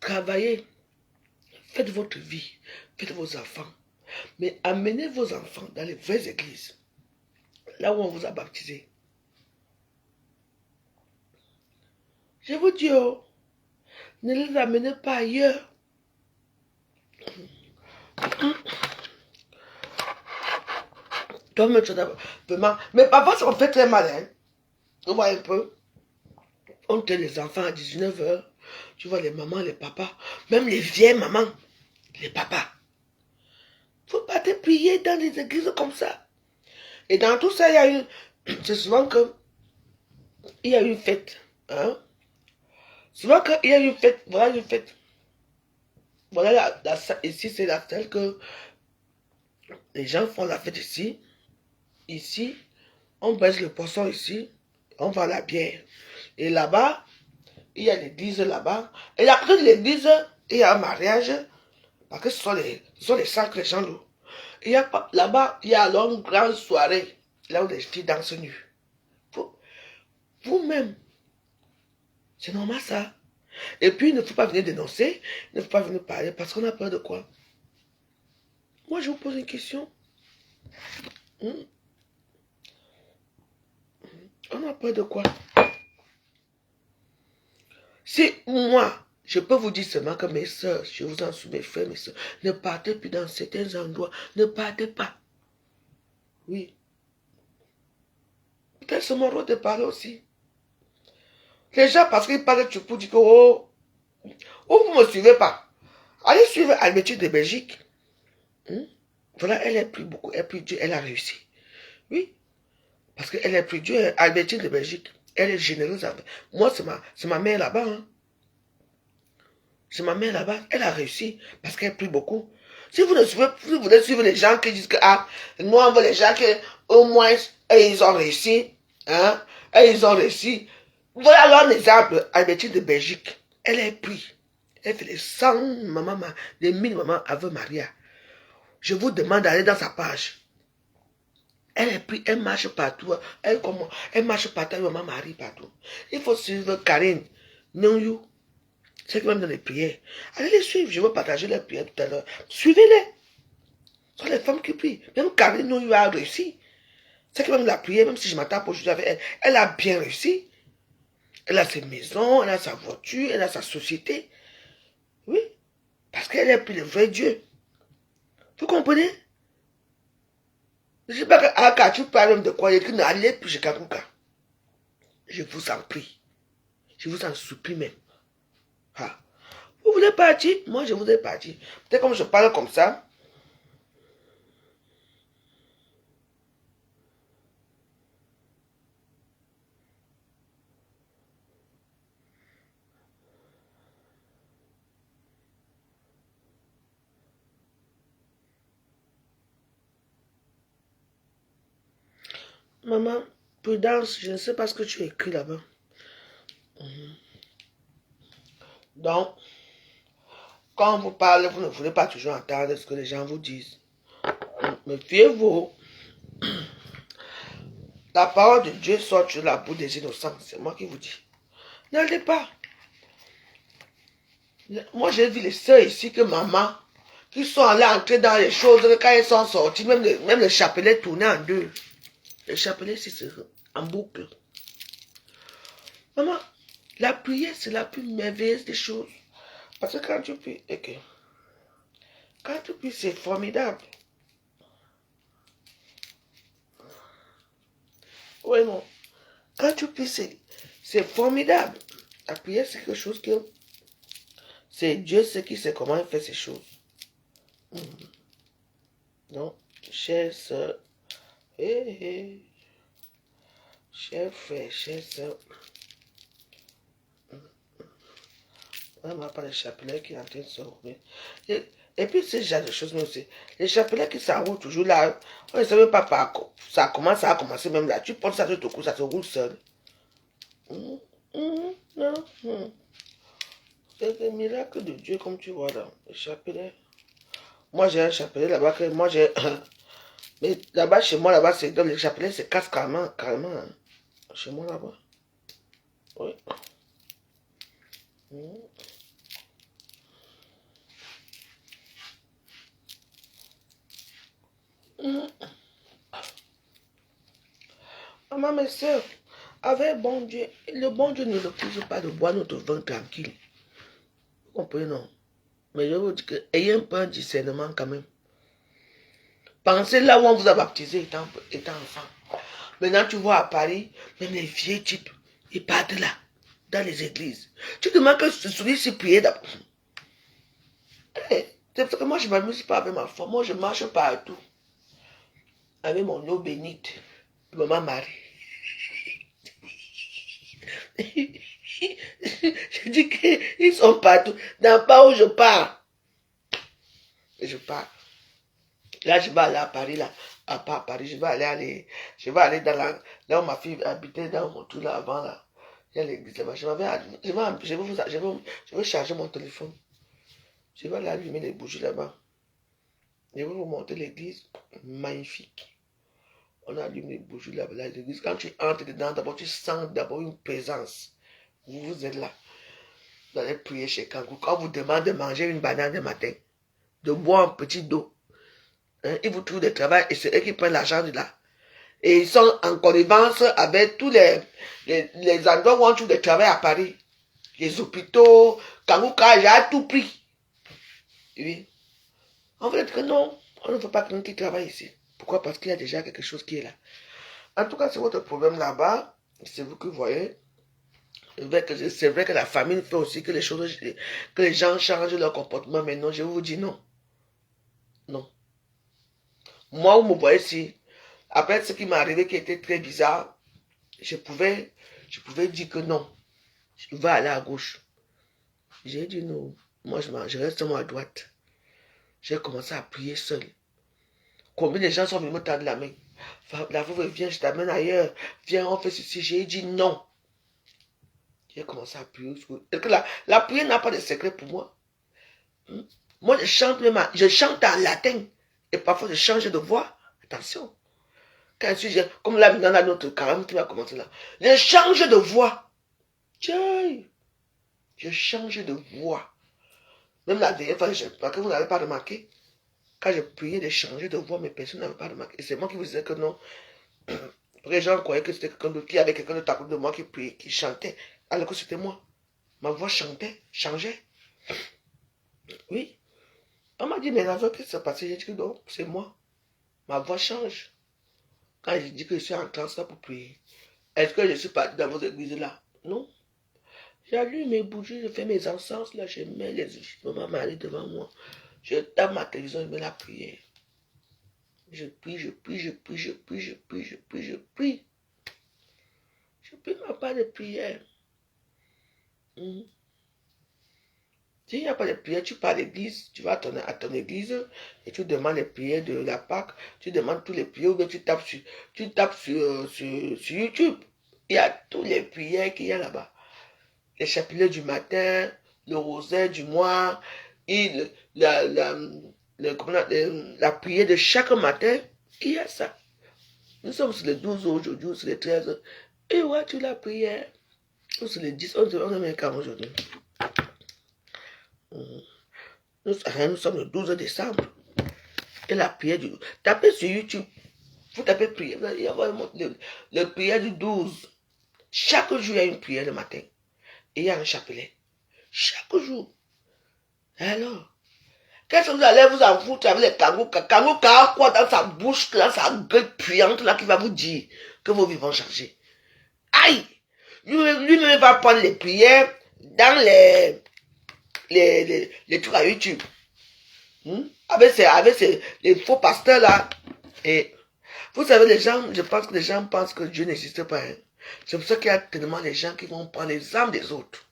Travaillez, faites votre vie, faites vos enfants. Mais amenez vos enfants dans les vraies églises, là où on vous a baptisé. Je vous dis, oh, ne les amenez pas ailleurs. Toi-même, tu as vraiment... Mais parfois, ça me fait très mal, hein. On voit un peu. On tient les enfants à 19h. Tu vois les mamans, les papas, même les vieilles mamans, les papas. Faut pas te prier dans des églises comme ça. Et dans tout ça, il y a une... C'est souvent que... Il y a une fête. Hein? Souvent qu'il y a une fête. Voilà une fête. Voilà ici, c'est la salle que les gens font la fête ici. Ici, on baisse le poisson ici. On vend la bière. Et là-bas, il y a l'église là-bas. Et à côté de l'église, il y a un mariage. Parce que ce sont les sacres gens louent. Là-bas, il y a alors une grande soirée. Là où les filles dansent nues. Vous-même. C'est normal ça. Et puis, il ne faut pas venir dénoncer. Il ne faut pas venir parler. Parce qu'on a peur de quoi? Moi, je vous pose une question. On a peur de quoi? Si moi, je peux vous dire seulement que mes soeurs, je vous en suis, mes frères, mes soeurs, ne partez plus dans certains endroits. Ne partez pas. Oui. Peut-être c'est mon rôle de parler aussi. Les gens, parce qu'ils parlent de pour dire que, oh, vous ne me suivez pas. Allez suivre Albertine de Belgique. Voilà, elle est plus beaucoup, elle est plus Dieu, elle a réussi. Oui. Parce qu'elle est plus Dieu, Albertine de Belgique. Elle est généreuse. Moi, c'est ma mère là-bas. Hein. C'est ma mère là-bas. Elle a réussi parce qu'elle prie beaucoup. Si vous voulez suivre les gens qui disent que, ah, nous on veut les gens qui, au moins, ils ont réussi. Hein, et ils ont réussi. Voilà un exemple. Albertine de Belgique. Elle est pris. Elle fait les 100 mamans, les 1000 mamans Ave Maria. Je vous demande d'aller dans sa page. Elle est pris, elle marche partout. Elle marche partout, maman Marie partout. Il faut suivre Karine. Non, you. C'est qui même dans les prières. Allez les suivre. Je vais partager les prières tout à l'heure. Suivez-les. Ce sont les femmes qui prient. Même Karine, non, you a réussi. C'est qui même la prière, même si je m'attaque aujourd'hui avec elle, elle a bien réussi. Elle a ses maisons, elle a sa voiture, elle a sa société. Oui. Parce qu'elle a pris le vrai Dieu. Vous comprenez? Je ne sais pas que tu parles de quoi, il écrit n'allez plus chez Kakuka. Je vous en prie. Je vous en supplie même. Ah. Vous voulez partir? Moi, je voudrais partir. Peut-être comme je parle comme ça. Maman, prudence, je ne sais pas ce que tu as écrit là-bas. Donc, quand vous parlez, vous ne voulez pas toujours entendre ce que les gens vous disent. Méfiez-vous. La parole de Dieu sort sur la bouche des innocents. C'est moi qui vous dis. N'allez pas. Moi, j'ai vu les sœurs ici que maman, qui sont allées entrer dans les choses, quand elles sont sorties, même le chapelet tournait en deux. Le chapelet, c'est en boucle. Maman, la prière, c'est la plus merveilleuse des choses. Parce que quand tu pries, okay. Quand tu pries, c'est formidable. Oui, non. Quand tu pries, c'est formidable. La prière, c'est quelque chose que... C'est Dieu qui sait comment il fait ces choses. Donc, chère soeur, chers frères, chers soeurs, on n'a pas le chapelet qui est en train de se rouler. Et puis, ce genre de choses, mais aussi, les chapelets qui s'enroulent toujours là, on ne sait même pas par quoi. Ça a commencé même là. Tu portes ça sur ton cou, ça se roule seul. Non. C'est des miracles de Dieu, comme tu vois là. Les chapelets. Moi, j'ai un chapelet là-bas que moi j'ai. Mais là-bas, chez moi, là-bas, c'est dans les chapelets, c'est casse carrément. Hein. Chez moi là-bas. Oui. Maman, mes soeurs, avec bon Dieu, le bon Dieu ne refuse pas de boire notre vin tranquille. Vous comprenez, non? Mais je vous dis que, ayez un peu de discernement quand même. Pensez là où on vous a baptisé étant enfant. Maintenant, tu vois à Paris, même les vieux types, ils partent là, dans les églises. Tu demandes que celui-ci prier d'abord. C'est parce que moi, je ne m'amuse pas avec ma foi. Moi, je marche partout. Avec mon eau bénite. Maman Marie. Je dis qu'ils sont partout. Dans pas où je pars. Et je pars. Là, je vais aller à Paris, là. À Paris, je vais aller dans là où ma fille habitait, dans mon tout là avant, là. Il y a l'église là-bas. Je vais charger mon téléphone. Je vais aller allumer les bougies là-bas. Je vais vous montrer l'église. Magnifique. On allume les bougies là-bas, l'église. Quand tu entres dedans, d'abord, tu sens d'abord une présence. Vous êtes là. Vous allez prier chez Kangou. Quand on vous demande de manger une banane le matin, de boire un petit d'eau, hein, ils vous trouvent du travail et c'est eux qui prennent l'argent de là. Et ils sont en connivence avec tous les endroits où on trouve du travail à Paris. Les hôpitaux, Kangou, j'ai à tout pris. Oui. On veut dire que non, on ne veut pas quelqu'un qui travaille ici. Pourquoi? Parce qu'il y a déjà quelque chose qui est là. En tout cas, c'est votre problème là-bas. C'est vous qui voyez. C'est vrai que la famille fait aussi que que les gens changent leur comportement. Mais non, je vous dis non. Non. Moi, vous me voyez ici. Après ce qui m'est arrivé qui était très bizarre, je pouvais dire que non. Je vais aller à gauche. J'ai dit non. Moi, je reste moi à droite. J'ai commencé à prier seul. Combien de gens sont venus me tendre la main? La veuve, viens, je t'amène ailleurs. Viens, on fait ceci. J'ai dit non. J'ai commencé à prier. Parce que la prière n'a pas de secret pour moi. Moi, je chante en latin. Et parfois, je change de voix. Attention. Quand comme là, maintenant, notre carême qui va commencer là. Je change de voix. Tiens. Je change de voix. Même la dernière fois, parce que vous n'avez pas remarqué. Quand je priais de changer de voix, mes personnes n'avaient pas remarqué. Et c'est moi qui vous disais que non. Les gens croyaient que c'était quelqu'un d'autre, qu'il y avait quelqu'un d'autre à côté de moi qui priait, qui chantait. Alors que c'était moi. Ma voix changeait. Oui. On m'a dit, mais la voix, qu'est-ce qui s'est passé? J'ai dit que non, c'est moi. Ma voix change. Quand je dis que je suis en transe là pour prier, est-ce que je suis parti dans votre église là? Non. J'allume mes bougies, je fais mes encens là, je mets les maman Marie devant moi. Je tape ma télévision, je mets la prière. Je prie. Je prie ma part de prière. S'il n'y a pas de prière, tu pars à l'église, tu vas à ton église et tu demandes les prières de la Pâque, tu demandes tous les prières ou bien tu tapes sur YouTube. Il y a toutes les prières qu'il y a là-bas. Les chapelets du matin, le rosaire du mois, et la prière de chaque matin, il y a ça. Nous sommes sur les 12 aujourd'hui, sur les 13. Et ouais, tu la prière. Ou sur les 10, on est même quand aujourd'hui. Nous sommes le 12 décembre. Et la prière du... Tapez sur YouTube. Vous tapez prière. Il y a vraiment le prière du 12. Chaque jour, il y a une prière le matin. Et il y a un chapelet. Chaque jour. Alors, qu'est-ce que vous allez vous en foutre avec les kangourous? Kangourou a quoi dans sa bouche, dans sa gueule puante, là, qui va vous dire que vos vies vont changer? Aïe! Lui-même va prendre les prières dans les trucs à YouTube. Avec les faux pasteurs là. Et vous savez, les gens, je pense que les gens pensent que Dieu n'existe pas. Hein. C'est pour ça qu'il y a tellement de gens qui vont prendre les âmes des autres.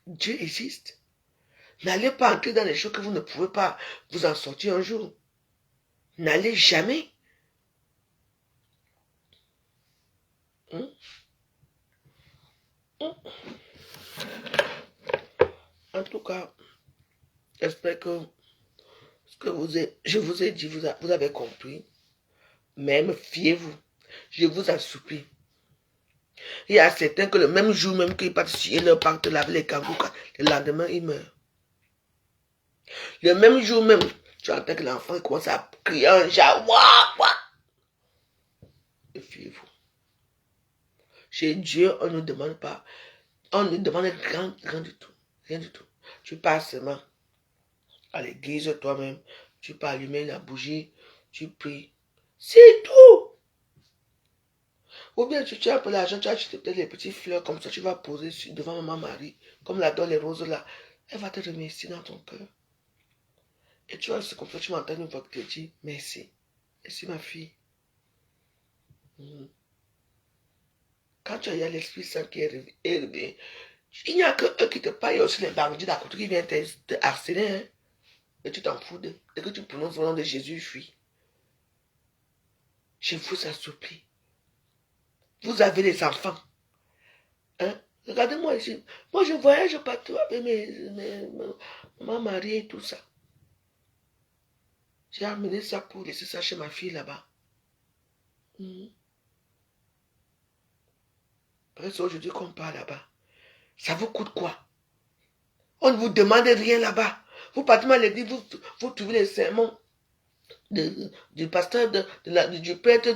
Dieu existe. N'allez pas entrer dans les choses que vous ne pouvez pas vous en sortir un jour. N'allez jamais. En tout cas, j'espère que ce que je vous ai dit, vous avez compris. Même fiez-vous. Je vous en supplie. Il y a certains que le même jour même qu'ils partent scier leur pacte laver les kangourous, le lendemain ils meurent. Le même jour même, tu entends que l'enfant commence à crier un chat. Fiez-vous. Chez Dieu, on ne demande pas. On ne demande rien du tout. Rien du tout. Tu passes seulement à l'église toi-même. Tu peux allumer la bougie. Tu pries. C'est tout. Ou bien tu as un peu l'argent, tu as acheté peut-être les petites fleurs comme ça. Tu vas poser devant Maman Marie. Comme la donne les roses là. Elle va te remercier dans ton cœur. Et tu vois, c'est comme ça, tu m'entends une voix qui te dit merci. Merci ma fille. Quand tu as l'Esprit Saint qui est revenu, il n'y a que eux qui te parlent, il y a aussi les bandits d'à côté qui viennent te harceler. Hein? Et tu t'en fous d'eux. Dès que tu prononces le nom de Jésus, fuis. Je vous en supplie. Vous avez les enfants. Hein? Regardez-moi ici. Moi, je voyage partout avec ma mari et tout ça. J'ai amené ça pour laisser ça chez ma fille là-bas. Après, c'est aujourd'hui qu'on parle là-bas. Ça vous coûte quoi? On ne vous demande rien là-bas. Vous partez à l'église, vous trouvez les sermons du pasteur, du prêtre,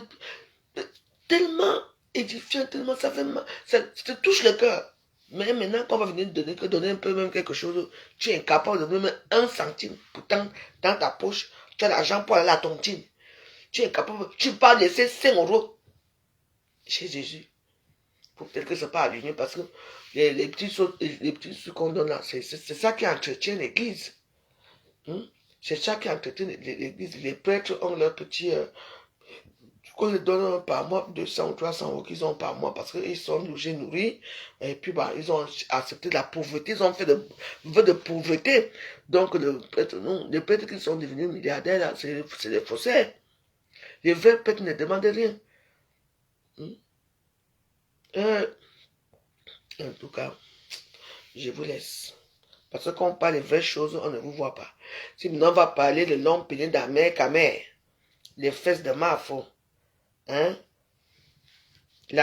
tellement édifiant, tellement ça fait mal, ça te touche le cœur. Mais maintenant qu'on va venir donner un peu même quelque chose, tu es incapable de donner même 1 centime. Pourtant, dans ta poche, tu as l'argent pour aller à la tontine. Tu es incapable, tu peux laisser 5 € chez Jésus. Peut-être que ce n'est pas aligné parce que les petits sous qu'on donne là, c'est ça qui entretient l'église. C'est ça qui entretient l'église. Les prêtres ont leur petit... qu'on les donne par mois, 200 ou 300 € qu'ils ont par mois parce qu'ils sont logés, nourris. Et puis, ils ont accepté la pauvreté. Ils ont fait de pauvreté. Donc, les prêtres qui sont devenus milliardaires, là, c'est des faussaires. Les vrais prêtres ne demandent rien. En tout cas, je vous laisse. Parce qu'on parle des vraies choses, on ne vous voit pas. Si maintenant on va parler de l'homme péné d'Amère qu'Amère, les fesses de Mafo, la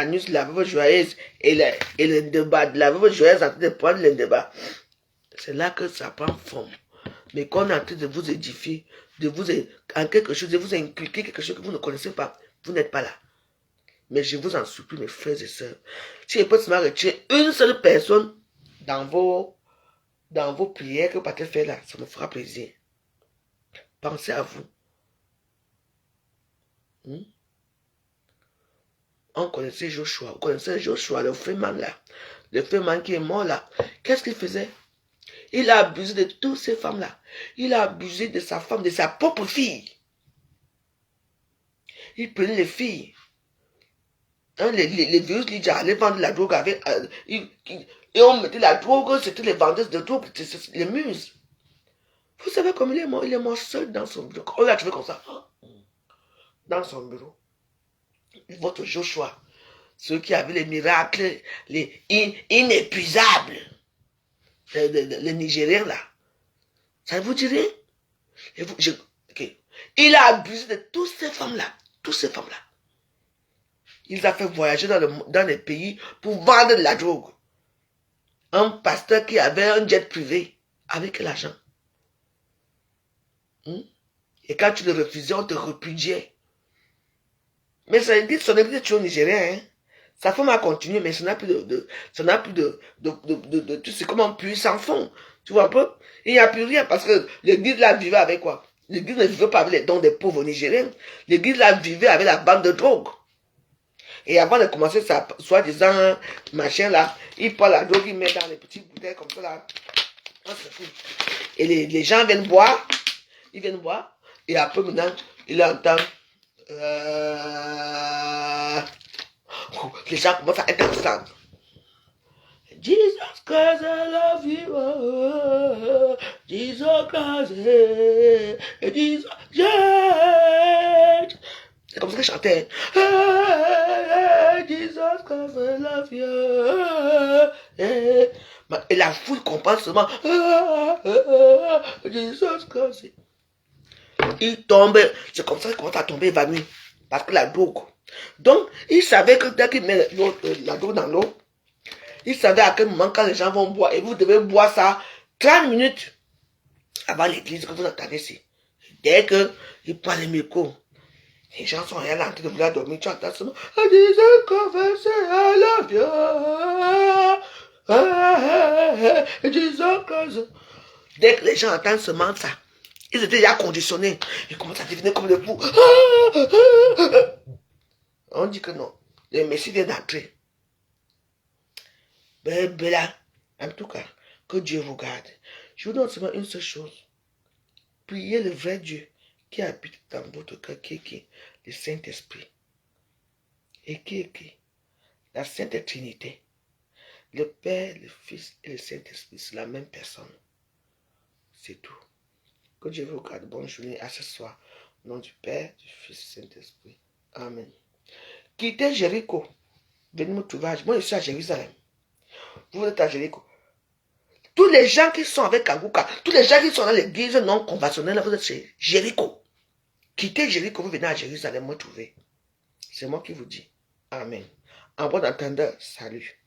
nuit de la veuve joyeuse et le débat de la veuve joyeuse en train de prendre le débat. C'est là que ça prend forme. Mais qu'on est en train de vous édifier, en quelque chose, de vous inculquer quelque chose que vous ne connaissez pas, vous n'êtes pas là. Mais je vous en supplie, mes frères et sœurs, si je peux seulement retirer une seule personne dans vos prières que vous partez faire là, ça me fera plaisir. Pensez à vous. On connaissait Joshua. Vous connaissez Joshua, le frère là. Le frère qui est mort là. Qu'est-ce qu'il faisait? Il a abusé de toutes ces femmes-là. Il a abusé de sa femme, de sa propre fille. Il prenait les filles. Les vieux ils allaient vendre la drogue avec... et on mettait la drogue, c'était les vendeuses de drogue, les muses. Vous savez comment il est mort? Il est mort seul dans son bureau. On l'a trouvé comme ça. Dans son bureau. Votre Joshua. Ceux qui avaient les miracles, les inépuisables. Les Nigériens là. Ça vous dit rien? Il a abusé de toutes ces femmes-là. Toutes ces femmes-là. Il a fait voyager dans les pays pour vendre de la drogue. Un pasteur qui avait un jet privé. Avec l'argent. Et quand tu le refusais, on te repudiait. Mais son église est toujours nigérien. Sa femme a continué, mais ça n'a plus tu sais comment puits sans fond. Tu vois un peu? Il n'y a plus rien parce que l'église là vivait avec quoi? L'église ne vivait pas avec les dons des pauvres nigériens. L'église là vivait avec la bande de drogue. Et avant de commencer sa soi-disant machin là, il prend la drogue, il met dans les petites bouteilles comme ça là. Et les gens viennent boire. Ils viennent boire. Et après maintenant, il entend. Les gens commencent à être ensemble. Jesus 'cause I love you, Jesus Christ, Jesus, yeah. C'est comme ça que je chantais. Jesus Christ, I love you. Et la foule comprend seulement. Jesus Christ. Il tombe, c'est comme ça qu'il commence à tomber évanoui. Parce que la drogue. Donc, il savait que dès qu'il met la drogue dans l'eau, il savait à quel moment quand les gens vont boire. Et vous devez boire ça 30 minutes avant l'église que vous entendez ici. Dès qu'il prend les micros, les gens sont rien en train de vouloir dormir. Tu entends seulement. Dès que les gens entendent seulement ça, ils étaient déjà conditionnés. Ils commencent à devenir comme le fou. On dit que non. Le Messie vient d'entrer. Bella, en tout cas, que Dieu vous garde. Je vous donne seulement une seule chose. Priez le vrai Dieu qui habite dans votre cœur, qui est le Saint-Esprit. Et qui est la Sainte Trinité. Le Père, le Fils et le Saint-Esprit, c'est la même personne. C'est tout. Que Dieu vous garde. Bonne journée à ce soir. Au nom du Père, du Fils et du Saint-Esprit. Amen. Quittez Jéricho. Venez me trouver. Moi, je suis à Jérusalem. Vous êtes à Jéricho. Tous les gens qui sont avec Kangouka, tous les gens qui sont dans l'église non conventionnelle, vous êtes chez Jéricho. Quittez Jéricho, vous venez à Jérusalem me trouver. C'est moi qui vous dis. Amen. En bon entendeur, salut.